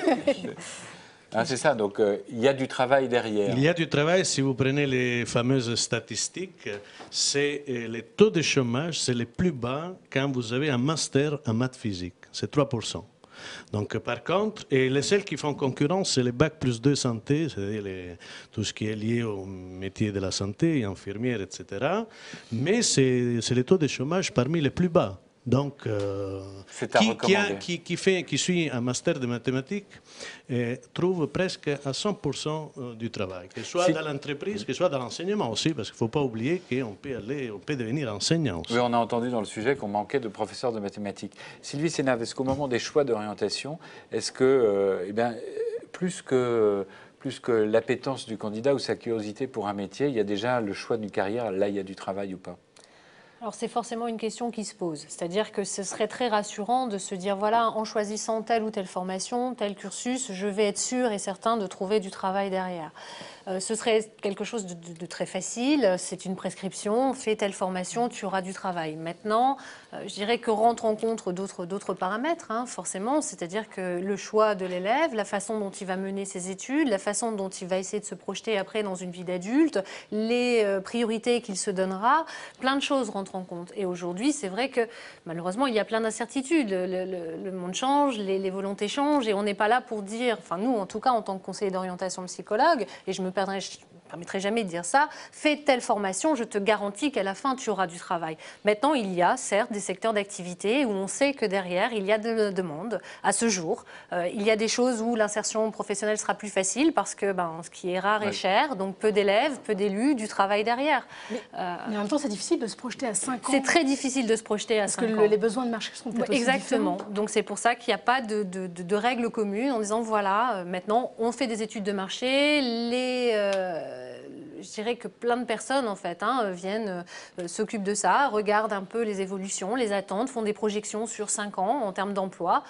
C'est ça, donc il y a du travail derrière. Il y a du travail, si vous prenez les fameuses statistiques, c'est les taux de chômage, c'est les plus bas quand vous avez un master en maths physique, c'est 3%. Donc, par contre, et les seuls qui font concurrence, c'est les Bac plus 2 santé, c'est-à-dire tout ce qui est lié au métier de la santé, infirmière, etc. Mais c'est les taux de chômage parmi les plus bas. Donc, qui suit un master de mathématiques trouve presque à 100% du travail, que ce soit dans l'entreprise, que ce soit dans l'enseignement aussi, parce qu'il ne faut pas oublier qu'on peut devenir enseignant aussi. Oui, on a entendu dans le sujet qu'on manquait de professeurs de mathématiques. Sylvie Sénave, est-ce qu'au moment des choix d'orientation, est-ce que, plus que l'appétence du candidat ou sa curiosité pour un métier, il y a déjà le choix d'une carrière, là il y a du travail ou pas? Alors c'est forcément une question qui se pose, c'est-à-dire que ce serait très rassurant de se dire voilà, en choisissant telle ou telle formation, tel cursus, je vais être sûr et certain de trouver du travail derrière. Ce serait quelque chose de très facile, c'est une prescription, fais telle formation, tu auras du travail. Maintenant, je dirais que rentrent en compte d'autres paramètres, forcément, c'est-à-dire que le choix de l'élève, la façon dont il va mener ses études, la façon dont il va essayer de se projeter après dans une vie d'adulte, les priorités qu'il se donnera, plein de choses rentrent en compte. Et aujourd'hui, c'est vrai que malheureusement, il y a plein d'incertitudes. Le monde change, les volontés changent, et on n'est pas là pour dire, enfin nous en tout cas en tant que conseiller d'orientation psychologue, et je ne me permettrai jamais de dire ça, fais telle formation, je te garantis qu'à la fin tu auras du travail. Maintenant, il y a certes des secteurs d'activité où on sait que derrière il y a de la demande à ce jour. Il y a des choses où l'insertion professionnelle sera plus facile parce que ce qui est rare est cher, donc peu d'élèves, peu d'élus, du travail derrière. Mais en même temps, c'est difficile de se projeter à 5 ans. C'est très difficile de se projeter à 5 ans. Parce que les besoins de marché sont peut-être aussi Exactement. différents. Donc c'est pour ça qu'il n'y a pas de règles communes en disant voilà, maintenant on fait des études de marché, je dirais que plein de personnes en fait viennent, s'occupent de ça, regardent un peu les évolutions, les attentes, font des projections sur 5 ans en termes d'emploi.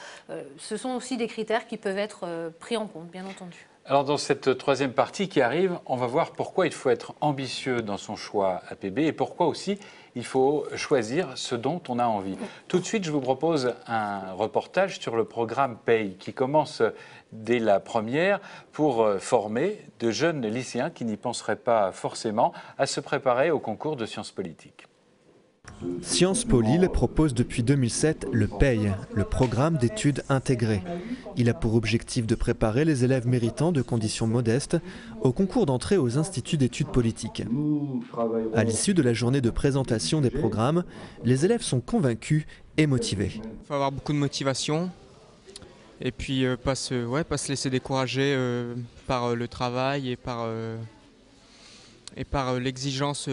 Ce sont aussi des critères qui peuvent être pris en compte, bien entendu. Alors dans cette troisième partie qui arrive, on va voir pourquoi il faut être ambitieux dans son choix APB et pourquoi aussi il faut choisir ce dont on a envie. Tout de suite, je vous propose un reportage sur le programme PAY qui commence dès la première pour former de jeunes lycéens qui n'y penseraient pas forcément à se préparer au concours de sciences politiques. Sciences Po Lille propose depuis 2007 le PAY, le programme d'études intégrées. Il a pour objectif de préparer les élèves méritants de conditions modestes au concours d'entrée aux instituts d'études politiques. À l'issue de la journée de présentation des programmes, les élèves sont convaincus et motivés. Il faut avoir beaucoup de motivation et puis pas se laisser décourager par le travail et par l'exigence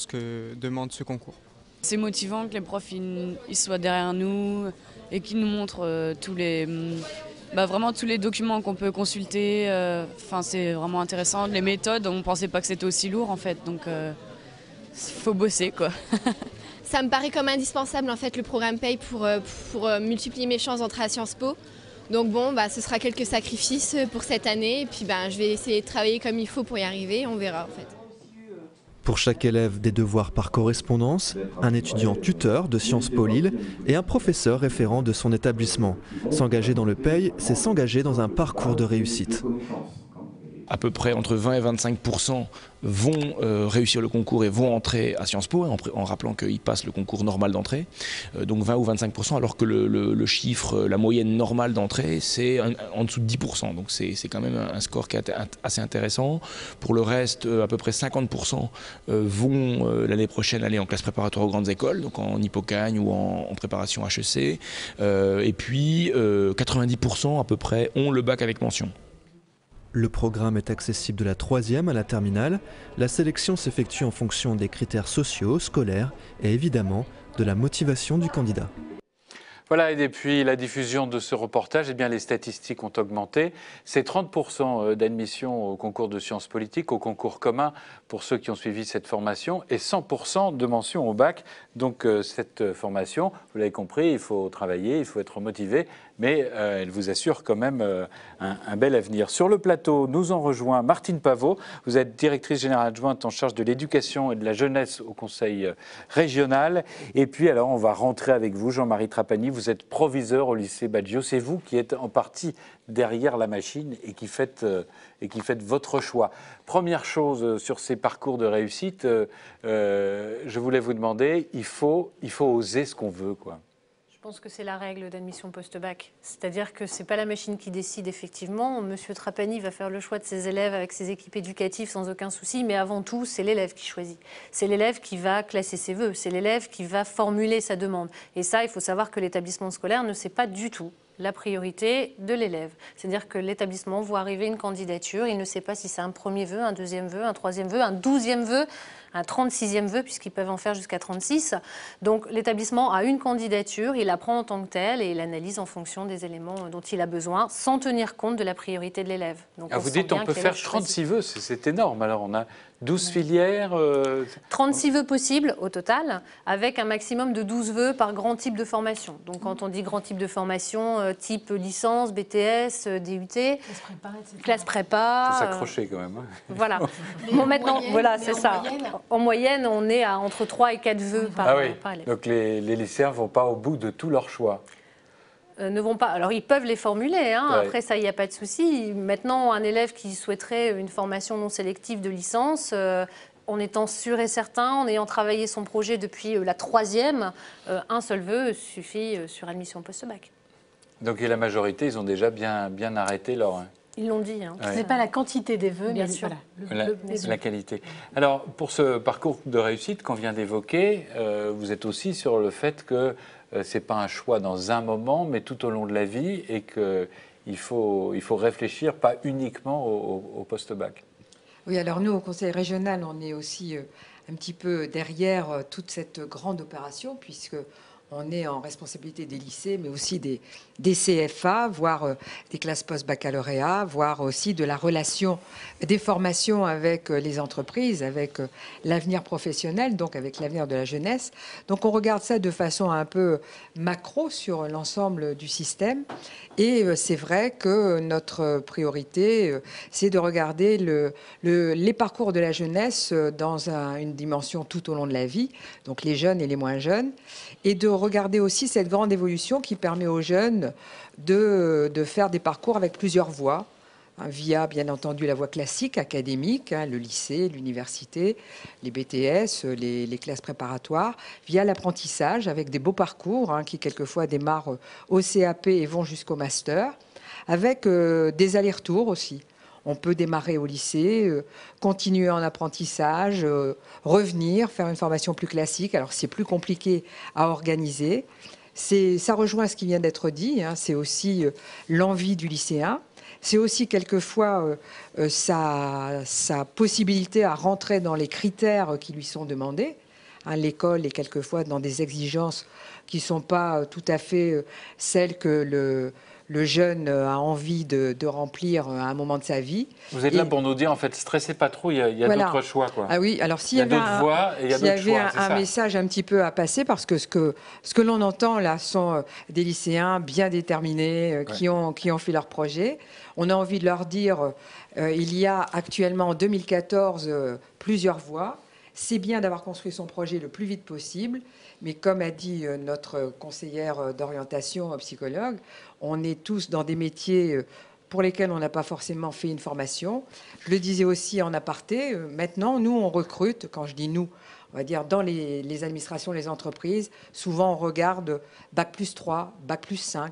que demande ce concours. C'est motivant que les profs ils soient derrière nous et qu'ils nous montrent tous les vraiment tous les documents qu'on peut consulter. C'est vraiment intéressant. Les méthodes, on ne pensait pas que c'était aussi lourd en fait, donc faut bosser quoi. Ça me paraît comme indispensable en fait le programme Paye pour multiplier mes chances d'entrer à Sciences Po. Donc bon, ce sera quelques sacrifices pour cette année et puis je vais essayer de travailler comme il faut pour y arriver, on verra en fait. Pour chaque élève, des devoirs par correspondance, un étudiant tuteur de Sciences Po Lille et un professeur référent de son établissement. S'engager dans le PEI, c'est s'engager dans un parcours de réussite. À peu près entre 20 et 25% vont réussir le concours et vont entrer à Sciences Po, en rappelant qu'ils passent le concours normal d'entrée. Donc 20 ou 25%, alors que le chiffre, la moyenne normale d'entrée, c'est en dessous de 10%. Donc c'est quand même un score qui est assez intéressant. Pour le reste, à peu près 50% vont l'année prochaine aller en classe préparatoire aux grandes écoles, donc en Hippocagne ou en préparation HEC. Et puis 90% à peu près ont le bac avec mention. Le programme est accessible de la 3e à la terminale. La sélection s'effectue en fonction des critères sociaux, scolaires et évidemment de la motivation du candidat. Voilà, et depuis la diffusion de ce reportage, les statistiques ont augmenté. C'est 30% d'admission au concours de sciences politiques, au concours commun pour ceux qui ont suivi cette formation, et 100% de mention au bac. Donc cette formation, vous l'avez compris, il faut travailler, il faut être motivé, mais elle vous assure quand même un bel avenir. Sur le plateau, nous en rejoint Martine Pavot. Vous êtes directrice générale adjointe en charge de l'éducation et de la jeunesse au Conseil régional. Et puis alors, on va rentrer avec vous, Jean-Marie Trapani. Vous êtes proviseur au lycée Baggio. C'est vous qui êtes en partie derrière la machine et qui faites votre choix. Première chose sur ces parcours de réussite, je voulais vous demander, il faut oser ce qu'on veut, quoi. Je pense que c'est la règle d'admission post-bac. C'est-à-dire que ce n'est pas la machine qui décide, effectivement. Monsieur Trapani va faire le choix de ses élèves avec ses équipes éducatives sans aucun souci, mais avant tout, c'est l'élève qui choisit. C'est l'élève qui va classer ses vœux, c'est l'élève qui va formuler sa demande. Et ça, il faut savoir que l'établissement scolaire ne sait pas du tout la priorité de l'élève. C'est-à-dire que l'établissement voit arriver une candidature, il ne sait pas si c'est un premier vœu, un deuxième vœu, un troisième vœu, un 12e vœu, un 36e vœu, puisqu'ils peuvent en faire jusqu'à 36. Donc l'établissement a une candidature, il la prend en tant que telle et il l'analyse en fonction des éléments dont il a besoin, sans tenir compte de la priorité de l'élève. Donc vous dites on peut faire 36 vœux, c'est énorme. Alors on a 12 filières 36 vœux possibles au total, avec un maximum de 12 vœux par grand type de formation. Donc quand on dit grand type de formation, type licence, BTS, DUT, classe prépa... Il faut s'accrocher quand même. Voilà. Bon, maintenant, voilà, c'est ça. En moyenne, on est à entre 3 et 4 vœux par élève. Donc les lycéens ne vont pas au bout de tous leurs choix. Ne vont pas. Alors, ils peuvent les formuler, hein. Ouais. Après, ça, il n'y a pas de souci. Maintenant, un élève qui souhaiterait une formation non sélective de licence, en étant sûr et certain, en ayant travaillé son projet depuis la 3e, un seul vœu suffit sur admission post-bac. Donc, et la majorité, ils ont déjà bien arrêté leur... Ils l'ont dit. Hein. Ouais. Ce n'est pas la quantité des vœux, bien sûr. Voilà, la qualité. Alors, pour ce parcours de réussite qu'on vient d'évoquer, vous êtes aussi sur le fait que ce n'est pas un choix dans un moment, mais tout au long de la vie, et qu'il faut réfléchir pas uniquement au post-bac. Oui, alors nous, au Conseil régional, on est aussi un petit peu derrière toute cette grande opération, puisque on est en responsabilité des lycées, mais aussi des CFA, voire des classes post-baccalauréat, voire aussi de la relation des formations avec les entreprises, avec l'avenir professionnel, donc avec l'avenir de la jeunesse. Donc on regarde ça de façon un peu macro sur l'ensemble du système. Et c'est vrai que notre priorité, c'est de regarder les parcours de la jeunesse dans une dimension tout au long de la vie, donc les jeunes et les moins jeunes, et de regarder aussi cette grande évolution qui permet aux jeunes de faire des parcours avec plusieurs voies, hein, via bien entendu la voie classique, académique, hein, le lycée, l'université, les BTS, les classes préparatoires, via l'apprentissage avec des beaux parcours hein, qui quelquefois démarrent au CAP et vont jusqu'au master, avec des allers-retours aussi. On peut démarrer au lycée, continuer en apprentissage, revenir, faire une formation plus classique. Alors, c'est plus compliqué à organiser. Ça rejoint ce qui vient d'être dit. Hein. C'est aussi l'envie du lycéen. C'est aussi quelquefois sa possibilité à rentrer dans les critères qui lui sont demandés. Hein, l'école est quelquefois dans des exigences qui ne sont pas tout à fait celles que le jeune a envie de remplir à un moment de sa vie. Vous êtes là pour nous dire, en fait, stressez pas trop, il y a voilà. d'autres choix, quoi. Ah oui, alors s'il y a d'autres voies et il y a d'autres choix, un message un petit peu à passer, parce que ce que l'on entend là sont des lycéens bien déterminés, qui ont fait leur projet. On a envie de leur dire, il y a actuellement en 2014 plusieurs voies. C'est bien d'avoir construit son projet le plus vite possible, mais comme a dit notre conseillère d'orientation psychologue, on est tous dans des métiers pour lesquels on n'a pas forcément fait une formation. Je le disais aussi en aparté, maintenant, nous, on recrute, quand je dis nous, on va dire dans les administrations, les entreprises, souvent on regarde Bac+3, Bac+5.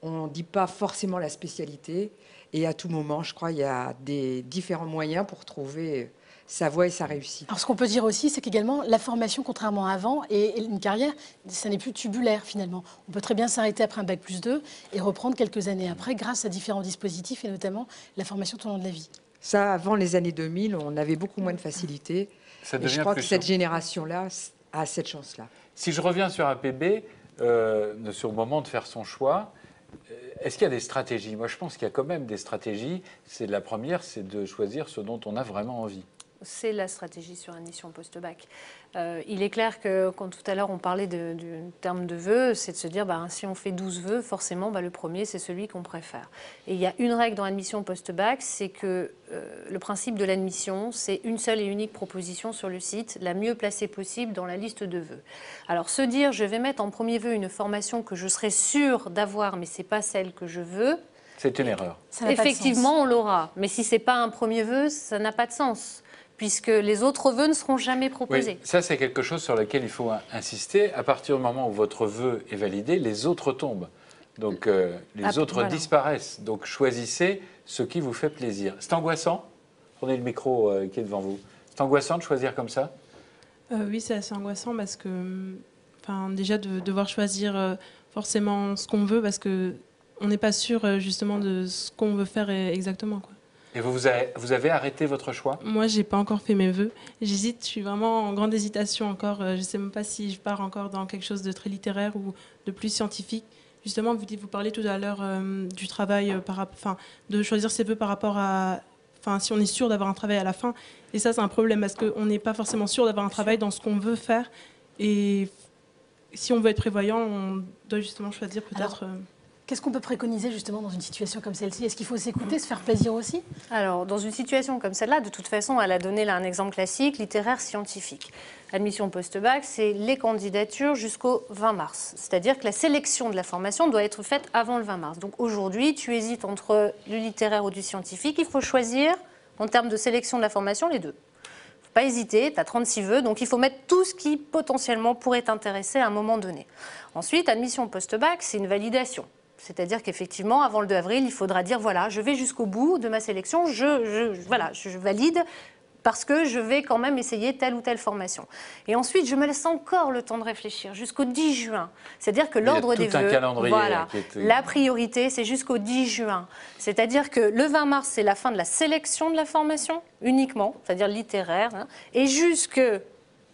On ne dit pas forcément la spécialité, et à tout moment, je crois, il y a des différents moyens pour trouver sa voie et sa réussite. Alors, ce qu'on peut dire aussi, c'est qu'également, la formation, contrairement à avant, et une carrière, ça n'est plus tubulaire, finalement. On peut très bien s'arrêter après un Bac+2 et reprendre quelques années après, grâce à différents dispositifs, et notamment la formation tout au long de la vie. Ça, avant les années 2000, on avait beaucoup moins de facilité. Et je crois que cette génération-là a cette chance-là. Si je reviens sur APB, sur le moment de faire son choix, est-ce qu'il y a des stratégies? Moi, je pense qu'il y a quand même des stratégies. La première, c'est de choisir ce dont on a vraiment envie. C'est la stratégie sur admission post-bac. Il est clair que, quand tout à l'heure on parlait du terme de vœux, c'est de se dire, si on fait 12 vœux, forcément, le premier, c'est celui qu'on préfère. Et il y a une règle dans l'admission post-bac, c'est que le principe de l'admission, c'est une seule et unique proposition sur le site, la mieux placée possible dans la liste de vœux. Alors, se dire, je vais mettre en premier vœu une formation que je serai sûre d'avoir, mais ce n'est pas celle que je veux, c'est une erreur. Effectivement, on l'aura. Mais si ce n'est pas un premier vœu, ça n'a pas de sens, puisque les autres vœux ne seront jamais proposés. Oui, ça, c'est quelque chose sur lequel il faut insister. À partir du moment où votre vœu est validé, les autres tombent. Donc, les autres disparaissent. Donc, choisissez ce qui vous fait plaisir. C'est angoissant? Prenez le micro qui est devant vous. C'est angoissant de choisir comme ça? Oui, c'est assez angoissant parce que, déjà, de devoir choisir forcément ce qu'on veut, parce qu'on n'est pas sûr, justement, de ce qu'on veut faire exactement, quoi. Et vous avez arrêté votre choix? Moi, je n'ai pas encore fait mes vœux. J'hésite, je suis vraiment en grande hésitation encore. Je ne sais même pas si je pars encore dans quelque chose de très littéraire ou de plus scientifique. Justement, vous parlez tout à l'heure du travail, de choisir ses vœux par rapport à... si on est sûr d'avoir un travail à la fin. Et ça, c'est un problème parce qu'on n'est pas forcément sûr d'avoir un travail dans ce qu'on veut faire. Et si on veut être prévoyant, on doit justement choisir peut-être... Qu'est-ce qu'on peut préconiser justement dans une situation comme celle-ci? Est-ce qu'il faut s'écouter, se faire plaisir aussi? Alors, dans une situation comme celle-là, de toute façon, elle a donné là un exemple classique, littéraire scientifique. Admission post-bac, c'est les candidatures jusqu'au 20 mars. C'est-à-dire que la sélection de la formation doit être faite avant le 20 mars. Donc aujourd'hui, tu hésites entre du littéraire ou du scientifique. Il faut choisir, en termes de sélection de la formation, les deux. Il ne faut pas hésiter, tu as 36 vœux, donc il faut mettre tout ce qui potentiellement pourrait t'intéresser à un moment donné. Ensuite, admission post-bac, c'est une validation. C'est-à-dire qu'effectivement, avant le 2 avril, il faudra dire, voilà, je vais jusqu'au bout de ma sélection, je valide parce que je vais quand même essayer telle ou telle formation. Et ensuite, je me laisse encore le temps de réfléchir jusqu'au 10 juin. C'est-à-dire que l'ordre des vœux, voilà, la priorité, c'est jusqu'au 10 juin. C'est-à-dire que le 20 mars, c'est la fin de la sélection de la formation, uniquement, c'est-à-dire littéraire, et jusque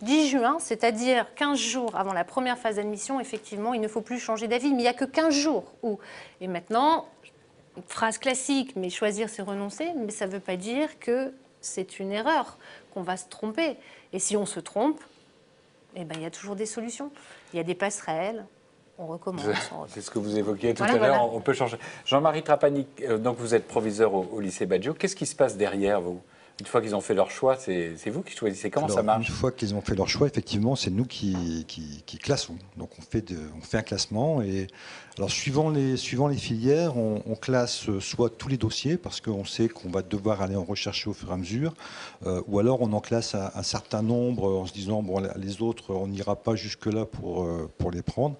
10 juin, c'est-à-dire 15 jours avant la première phase d'admission, effectivement, il ne faut plus changer d'avis, mais il n'y a que 15 jours. Et maintenant, phrase classique, mais choisir, c'est renoncer, mais ça ne veut pas dire que c'est une erreur, qu'on va se tromper. Et si on se trompe, il y a toujours des solutions. Il y a des passerelles, on recommence. C'est ce que vous évoquiez tout à l'heure, on peut changer. Jean-Marie Trapani, donc vous êtes proviseur au lycée Baggio. Qu'est-ce qui se passe derrière vous? Une fois qu'ils ont fait leur choix, c'est vous qui choisissez. Comment ça marche? Une fois qu'ils ont fait leur choix, effectivement, c'est nous qui classons. Donc on fait un classement. Et alors suivant les filières, on classe soit tous les dossiers parce qu'on sait qu'on va devoir aller en rechercher au fur et à mesure, ou alors on en classe un certain nombre en se disant bon, les autres, on n'ira pas jusque-là pour les prendre.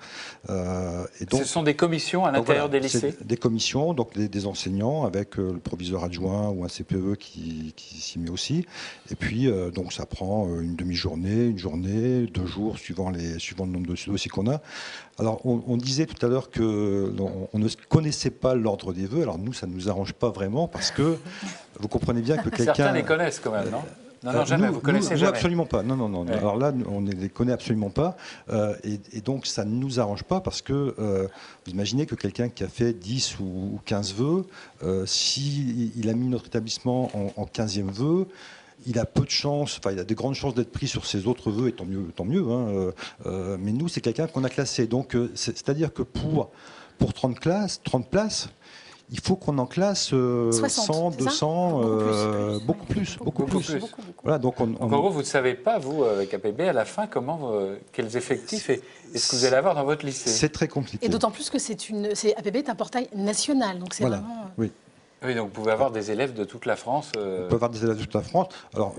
Et donc, ce sont des commissions à l'intérieur des lycées? Des commissions, donc des enseignants avec le proviseur adjoint ou un CPE qui s'y met aussi. Et puis, donc ça prend une demi-journée, une journée, 2 jours, suivant le nombre de dossiers qu'on a. Alors, on disait tout à l'heure qu'on ne connaissait pas l'ordre des vœux. Alors nous, ça ne nous arrange pas vraiment parce que vous comprenez bien que quelqu'un... Certains les connaissent quand même, non? Non, jamais, vous connaissez nous, jamais. Absolument pas. Non. Ouais. Alors là, on ne les connaît absolument pas. Et donc, ça ne nous arrange pas parce que vous imaginez que quelqu'un qui a fait 10 ou 15 vœux, s'il a mis notre établissement en 15e vœu, il a peu de chances, enfin il a de grandes chances d'être pris sur ses autres vœux, et tant mieux. Mais nous, c'est quelqu'un qu'on a classé. Donc, c'est-à-dire que pour 30 places, il faut qu'on en classe 100, 200, beaucoup plus. Voilà, donc en gros, vous ne savez pas, vous, avec APB, à la fin, quels effectifs est-ce que vous allez avoir dans votre lycée? C'est très compliqué. Et d'autant plus que APB est un portail national, donc c'est vraiment... Oui. Oui, donc vous pouvez avoir des élèves de toute la France. On peut avoir des élèves de toute la France. Alors,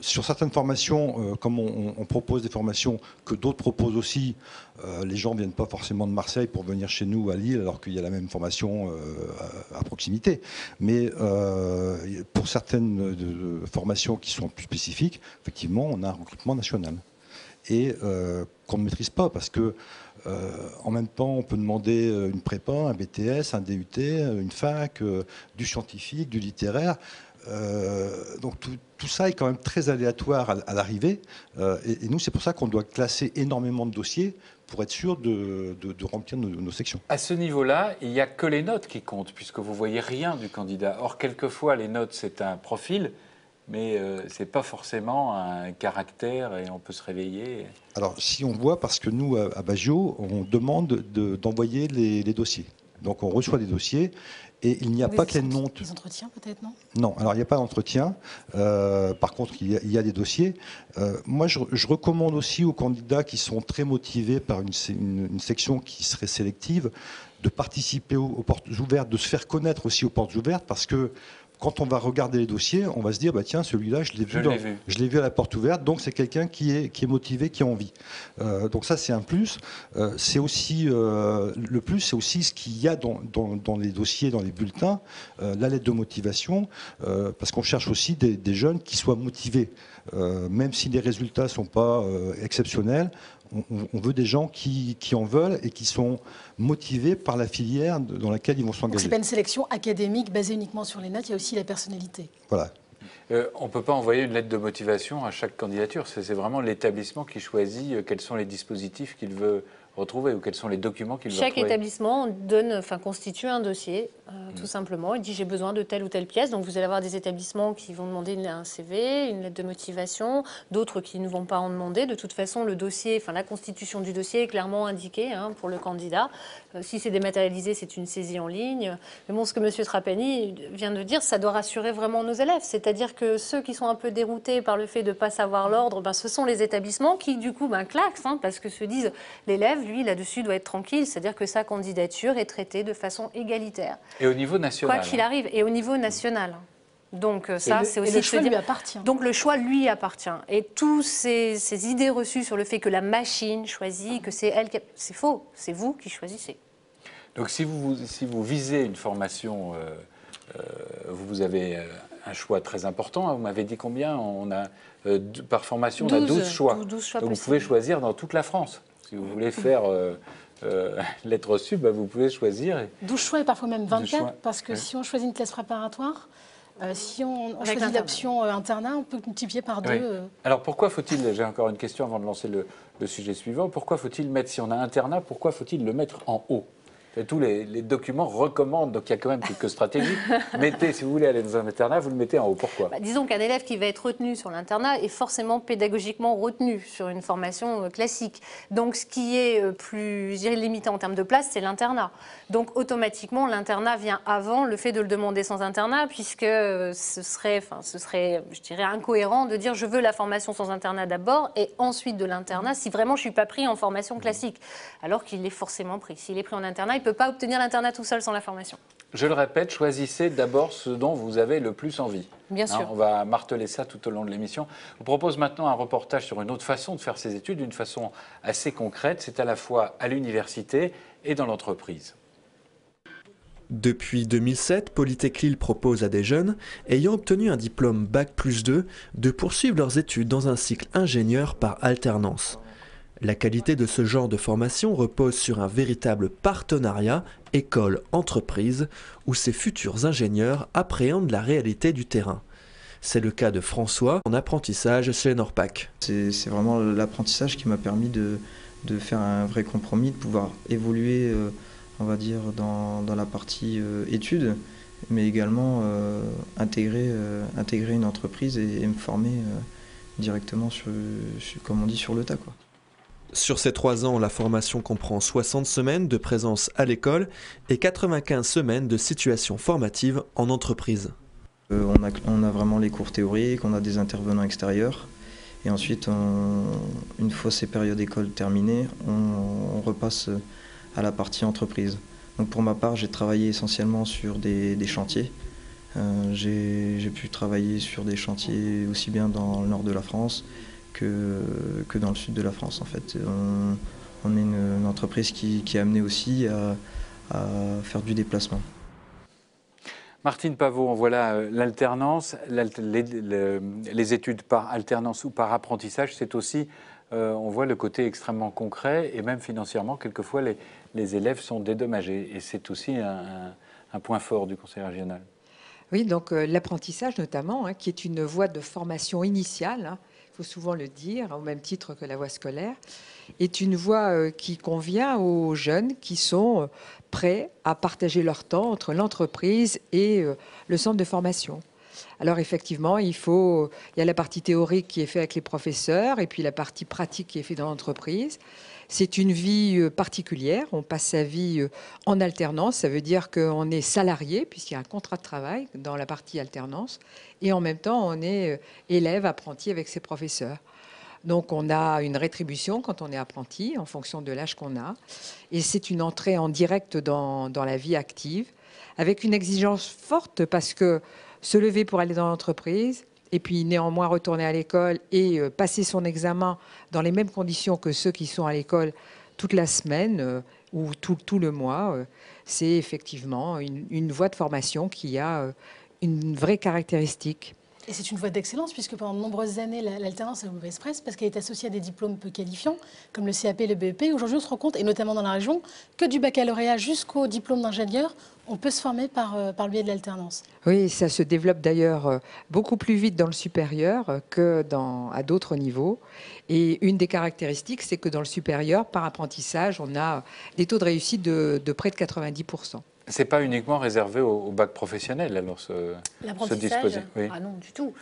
sur certaines formations, comme on propose des formations que d'autres proposent aussi, les gens ne viennent pas forcément de Marseille pour venir chez nous à Lille, alors qu'il y a la même formation à proximité. Mais pour certaines formations qui sont plus spécifiques, effectivement, on a un recrutement national. Et qu'on ne maîtrise pas, parce que en même temps, on peut demander une prépa, un BTS, un DUT, une fac, du scientifique, du littéraire. Donc tout ça est quand même très aléatoire à l'arrivée. Et nous, c'est pour ça qu'on doit classer énormément de dossiers pour être sûr de remplir nos sections. À ce niveau-là, il n'y a que les notes qui comptent, puisque vous ne voyez rien du candidat. Or, quelquefois, les notes, c'est un profil, mais ce n'est pas forcément un caractère et on peut se réveiller. Alors, si on voit, parce que nous, à Baggio, on demande d'envoyer les dossiers. Donc, on reçoit des dossiers et il n'y a pas que les notes. Des entretiens, peut-être, non? Non, alors il n'y a pas d'entretien. Par contre, il y a des dossiers. Moi, je recommande aussi aux candidats qui sont très motivés par une section qui serait sélective de participer aux portes ouvertes, de se faire connaître aussi aux portes ouvertes, parce que quand on va regarder les dossiers, on va se dire, bah, tiens, celui-là, je l'ai vu à la porte ouverte, donc c'est quelqu'un qui est motivé, qui a envie. Donc ça, c'est un plus. C'est aussi, le plus, c'est aussi ce qu'il y a dans les dossiers, dans les bulletins, la lettre de motivation, parce qu'on cherche aussi des jeunes qui soient motivés. Même si les résultats ne sont pas exceptionnels, on veut des gens qui en veulent et qui sont motivés par la filière dans laquelle ils vont s'engager. Donc c'est pas une sélection académique basée uniquement sur les notes, il y a aussi la personnalité. Voilà. On ne peut pas envoyer une lettre de motivation à chaque candidature. C'est vraiment l'établissement qui choisit quels sont les dispositifs qu'il veut retrouver ou quels sont les documents qu'il veut retrouver. Chaque établissement constitue un dossier, tout simplement. Il dit j'ai besoin de telle ou telle pièce. Donc vous allez avoir des établissements qui vont demander un CV, une lettre de motivation, d'autres qui ne vont pas en demander. De toute façon, le dossier, la constitution du dossier est clairement indiquée pour le candidat. Si c'est dématérialisé, c'est une saisie en ligne. Mais bon, ce que M. Trapani vient de dire, ça doit rassurer vraiment nos élèves. C'est-à-dire que ceux qui sont un peu déroutés par le fait de ne pas savoir l'ordre, ce sont les établissements qui, du coup, claquent, parce que se disent l'élève, lui, là-dessus, doit être tranquille. C'est-à-dire que sa candidature est traitée de façon égalitaire. Et au niveau national. Quoi qu'il arrive, et au niveau national. Donc ça, c'est aussi... le choix lui appartient. Donc le choix lui appartient. Et tous ces idées reçues sur le fait que la machine choisit, que c'est elle qui... C'est faux, c'est vous qui choisissez. Donc si vous visez une formation, vous avez un choix très important. Vous m'avez dit combien on a, par formation, on a 12 choix. 12 choix donc vous pouvez choisir dans toute la France. Si vous voulez faire lettres reçues, vous pouvez choisir. 12 choix et parfois même 24, parce que si on choisit une classe préparatoire, si on choisit l'option internat, on peut multiplier par 2. Oui. Alors pourquoi faut-il, j'ai encore une question avant de lancer le sujet suivant, pourquoi faut-il mettre, si on a internat, pourquoi faut-il le mettre en haut? Tous les documents recommandent, donc il y a quand même quelques stratégies. Mettez, si vous voulez aller dans un internat, vous le mettez en haut. Pourquoi? Disons qu'un élève qui va être retenu sur l'internat est forcément pédagogiquement retenu sur une formation classique. Donc ce qui est plus limité en termes de place, c'est l'internat. Donc automatiquement, l'internat vient avant le fait de le demander sans internat, puisque ce serait, je dirais, incohérent de dire je veux la formation sans internat d'abord et ensuite de l'internat si vraiment je ne suis pas pris en formation classique. Alors qu'il est forcément pris. S'il est pris en internat, il ne peut pas obtenir l'internat tout seul sans la formation. Je le répète, choisissez d'abord ce dont vous avez le plus envie. Bien sûr. On va marteler ça tout au long de l'émission. Je vous propose maintenant un reportage sur une autre façon de faire ses études, une façon assez concrète. C'est à la fois à l'université et dans l'entreprise. Depuis 2007, Polytech Lille propose à des jeunes ayant obtenu un diplôme Bac+2 de poursuivre leurs études dans un cycle ingénieur par alternance. La qualité de ce genre de formation repose sur un véritable partenariat école-entreprise où ces futurs ingénieurs appréhendent la réalité du terrain. C'est le cas de François, en apprentissage chez Norpac. C'est vraiment l'apprentissage qui m'a permis de faire un vrai compromis, de pouvoir évoluer, on va dire, dans la partie études, mais également intégrer une entreprise et me former directement, comme on dit, sur le tas, quoi. Sur ces 3 ans, la formation comprend 60 semaines de présence à l'école et 95 semaines de situation formative en entreprise. On a vraiment les cours théoriques, on a des intervenants extérieurs. Et ensuite, une fois ces périodes d'école terminées, on repasse à la partie entreprise. Donc pour ma part, j'ai travaillé essentiellement sur des chantiers. J'ai pu travailler sur des chantiers aussi bien dans le nord de la France que dans le sud de la France. En fait, on est une entreprise qui est amenée aussi à faire du déplacement. Martine Pavot, voilà l'alternance, les études par alternance ou par apprentissage, c'est aussi, on voit le côté extrêmement concret et même financièrement, quelquefois les élèves sont dédommagés et c'est aussi un point fort du conseil régional. Oui, donc l'apprentissage notamment, qui est une voie de formation initiale, il faut souvent le dire, au même titre que la voie scolaire, est une voie qui convient aux jeunes qui sont prêts à partager leur temps entre l'entreprise et le centre de formation. Alors effectivement, il y a la partie théorique qui est faite avec les professeurs et puis la partie pratique qui est faite dans l'entreprise. C'est une vie particulière, on passe sa vie en alternance, ça veut dire qu'on est salarié puisqu'il y a un contrat de travail dans la partie alternance et en même temps on est élève, apprenti avec ses professeurs. Donc on a une rétribution quand on est apprenti en fonction de l'âge qu'on a et c'est une entrée en direct dans la vie active avec une exigence forte parce que se lever pour aller dans l'entreprise et puis néanmoins retourner à l'école et passer son examen dans les mêmes conditions que ceux qui sont à l'école toute la semaine ou tout le mois, c'est effectivement une voie de formation qui a une vraie caractéristique. Et c'est une voie d'excellence puisque pendant de nombreuses années, l'alternance a mauvaise presse parce qu'elle est associée à des diplômes peu qualifiants comme le CAP et le BEP. Aujourd'hui, on se rend compte, et notamment dans la région, que du baccalauréat jusqu'au diplôme d'ingénieur, on peut se former par le biais de l'alternance. Oui, ça se développe d'ailleurs beaucoup plus vite dans le supérieur que à d'autres niveaux. Et une des caractéristiques, c'est que dans le supérieur, par apprentissage, on a des taux de réussite de près de 90%. C'est pas uniquement réservé au bac professionnel, alors ce dispositif. Oui. Ah non, du tout.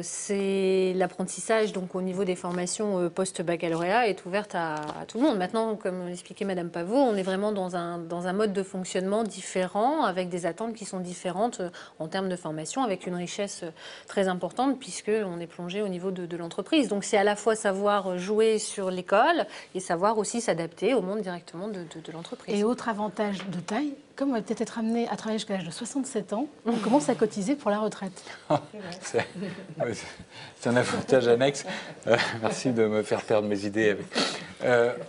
C'est l'apprentissage donc au niveau des formations post-baccalauréat est ouverte à tout le monde. Maintenant, comme l'expliquait Madame Pavot, on est vraiment dans un mode de fonctionnement différent, avec des attentes qui sont différentes en termes de formation, avec une richesse très importante puisqu'on est plongé au niveau de l'entreprise. Donc c'est à la fois savoir jouer sur l'école et savoir aussi s'adapter au monde directement de l'entreprise. Et autre avantage de taille, comme on va peut-être être amené à travailler jusqu'à l'âge de 67 ans, on commence à cotiser pour la retraite. C'est un avantage annexe. Merci de me faire perdre mes idées.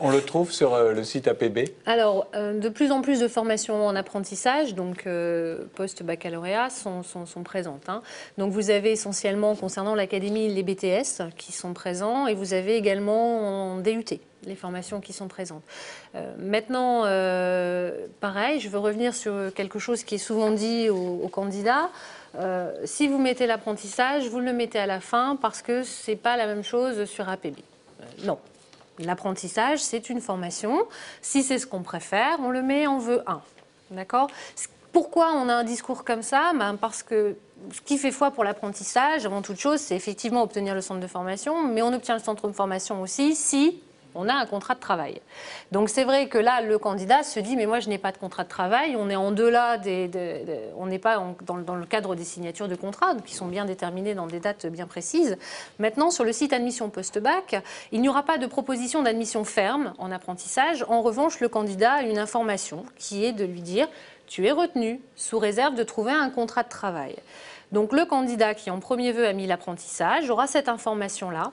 On le trouve sur le site APB. Alors, de plus en plus de formations en apprentissage, donc post-baccalauréat, sont présentes. Donc, vous avez essentiellement, concernant l'académie, les BTS qui sont présents et vous avez également en DUT les formations qui sont présentes. Maintenant, pareil, je veux revenir sur quelque chose qui est souvent dit aux candidats. Si vous mettez l'apprentissage, vous le mettez à la fin parce que ce n'est pas la même chose sur APB. Non. L'apprentissage, c'est une formation. Si c'est ce qu'on préfère, on le met en vœu 1. D'accord ? Pourquoi on a un discours comme ça ? Parce que ce qui fait foi pour l'apprentissage, avant toute chose, c'est effectivement obtenir le centre de formation, mais on obtient le centre de formation aussi si on a un contrat de travail. Donc c'est vrai que là, le candidat se dit « mais moi, je n'ai pas de contrat de travail », on est en delà on n'est pas dans le cadre des signatures de contrats, qui sont bien déterminées dans des dates bien précises. Maintenant, sur le site admission post-bac, il n'y aura pas de proposition d'admission ferme en apprentissage. En revanche, le candidat a une information qui est de lui dire « tu es retenu sous réserve de trouver un contrat de travail ». Donc le candidat qui en premier vœu a mis l'apprentissage aura cette information-là.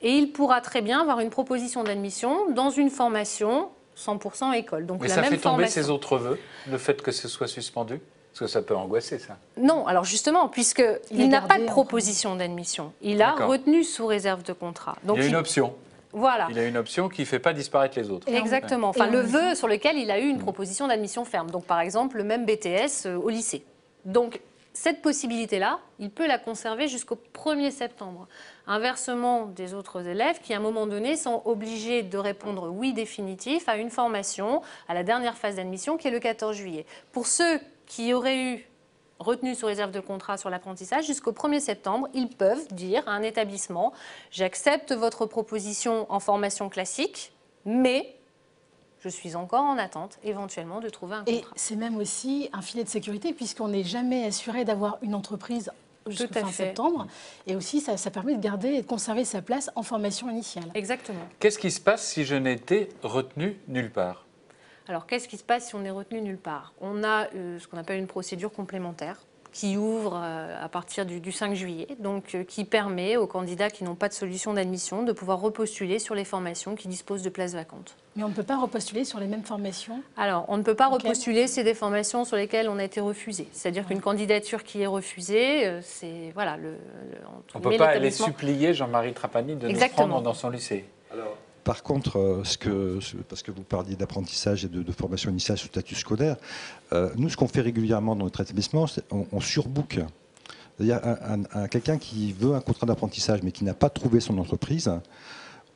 Et il pourra très bien avoir une proposition d'admission dans une formation 100% école. Donc, mais ça fait tomber ses autres vœux, le fait que ce soit suspendu ? Parce que ça peut angoisser, ça. Non, alors justement, puisqu'il n'a pas de proposition d'admission. Il a retenu sous réserve de contrat. Donc, il y a une option. Voilà. Il a une option qui ne fait pas disparaître les autres. Exactement. Enfin, le vœu sur lequel il a eu une proposition d'admission ferme. Donc, par exemple, le même BTS au lycée. Donc, cette possibilité-là, il peut la conserver jusqu'au 1er septembre. Inversement des autres élèves qui, à un moment donné, sont obligés de répondre oui définitif à une formation, à la dernière phase d'admission qui est le 14 juillet. Pour ceux qui auraient eu retenu sous réserve de contrat sur l'apprentissage, jusqu'au 1er septembre, ils peuvent dire à un établissement « J'accepte votre proposition en formation classique, mais je suis encore en attente éventuellement de trouver un contrat. » Et c'est même aussi un filet de sécurité puisqu'on n'est jamais assuré d'avoir une entreprise jusqu'à fin septembre. Et aussi, ça permet de garder et de conserver sa place en formation initiale. Exactement. Qu'est-ce qui se passe si je n'étais retenu nulle part? Alors, qu'est-ce qui se passe si on est retenu nulle part? On a ce qu'on appelle une procédure complémentaire qui ouvre à partir du 5 juillet, donc qui permet aux candidats qui n'ont pas de solution d'admission de pouvoir repostuler sur les formations qui disposent de places vacantes. Mais on ne peut pas repostuler sur les mêmes formations? Alors, on ne peut pas repostuler, c'est des formations sur lesquelles on a été refusé. C'est-à-dire qu'une candidature qui est refusée, c'est... Voilà, on ne peut pas aller supplier Jean-Marie Trapani de nous prendre dans son lycée. Par contre, parce que vous parliez d'apprentissage et de formation initiale sous statut scolaire, nous, ce qu'on fait régulièrement dans notre établissement, c'est on surbook. C'est-à-dire quelqu'un qui veut un contrat d'apprentissage mais qui n'a pas trouvé son entreprise,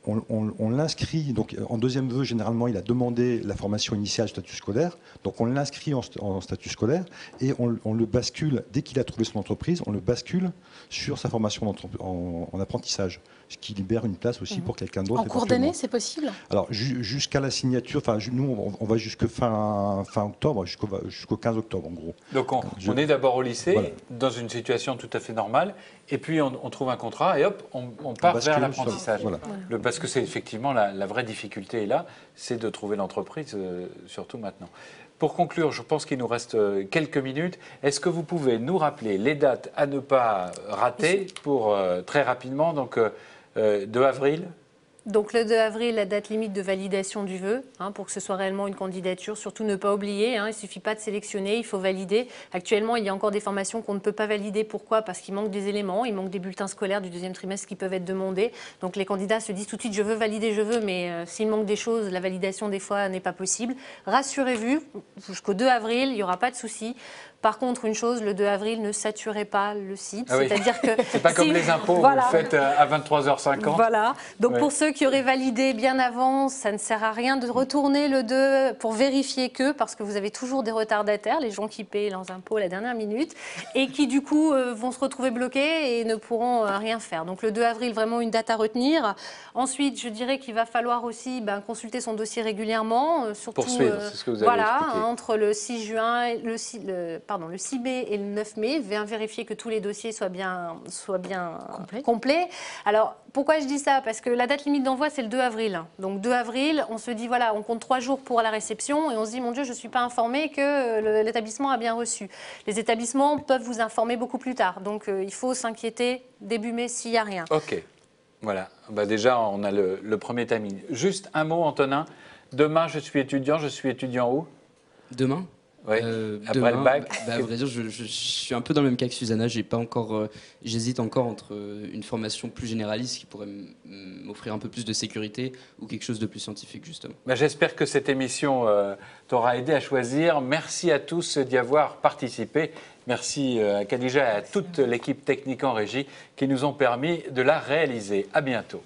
on l'inscrit. Donc, en deuxième vœu, généralement, il a demandé la formation initiale statut scolaire. Donc, on l'inscrit en statut scolaire et on le bascule, dès qu'il a trouvé son entreprise, on le bascule sur sa formation en apprentissage. Ce qui libère une place aussi pour quelqu'un d'autre. En cours d'année, c'est possible? Alors, jusqu'à la signature, nous, on va jusqu'à fin octobre, jusqu'au 15 octobre, en gros. Donc, on est d'abord au lycée, voilà, dans une situation tout à fait normale, et puis on trouve un contrat, et hop, on part vers l'apprentissage. Voilà. Parce que c'est effectivement la vraie difficulté est là, c'est de trouver l'entreprise, surtout maintenant. Pour conclure, je pense qu'il nous reste quelques minutes. Est-ce que vous pouvez nous rappeler les dates à ne pas rater pour très rapidement, donc 2 avril? Donc le 2 avril, la date limite de validation du vœu, pour que ce soit réellement une candidature. Surtout ne pas oublier, il ne suffit pas de sélectionner, il faut valider. Actuellement, il y a encore des formations qu'on ne peut pas valider. Pourquoi? Parce qu'il manque des éléments, il manque des bulletins scolaires du 2e trimestre qui peuvent être demandés. Donc les candidats se disent tout de suite, je veux valider, je veux, mais s'il manque des choses, la validation des fois n'est pas possible. Rassurez-vous, jusqu'au 2 avril, il n'y aura pas de souci. Par contre, une chose, le 2 avril, ne saturez pas le site. Ah oui. C'est-à-dire que c'est pas comme les impôts, voilà, vous le faites à 23h50. Voilà. Donc pour ceux qui auraient validé bien avant, ça ne sert à rien de retourner le 2 pour vérifier parce que vous avez toujours des retardataires, les gens qui paient leurs impôts à la dernière minute, et qui du coup vont se retrouver bloqués et ne pourront rien faire. Donc le 2 avril, vraiment une date à retenir. Ensuite, je dirais qu'il va falloir aussi consulter son dossier régulièrement. Surtout, poursuivre, c'est ce que vous avez expliqué. Entre le 6 juin et le 6 mai et le 9 mai, vérifier que tous les dossiers soient bien complets. Alors, pourquoi je dis ça? Parce que la date limite d'envoi, c'est le 2 avril. Donc 2 avril, on se dit, voilà, on compte 3 jours pour la réception et on se dit, mon Dieu, je ne suis pas informé que l'établissement a bien reçu. Les établissements peuvent vous informer beaucoup plus tard. Donc, il faut s'inquiéter début mai s'il n'y a rien. OK. Voilà. Déjà, on a le premier timing. Juste un mot, Antonin. Demain, je suis étudiant où? Demain? Oui, après le bac. À vrai dire, je suis un peu dans le même cas que Susanna. J'hésite encore entre une formation plus généraliste qui pourrait m'offrir un peu plus de sécurité ou quelque chose de plus scientifique, justement. J'espère que cette émission t'aura aidé à choisir. Merci à tous d'y avoir participé. Merci à Khadija et à toute l'équipe technique en régie qui nous ont permis de la réaliser. À bientôt.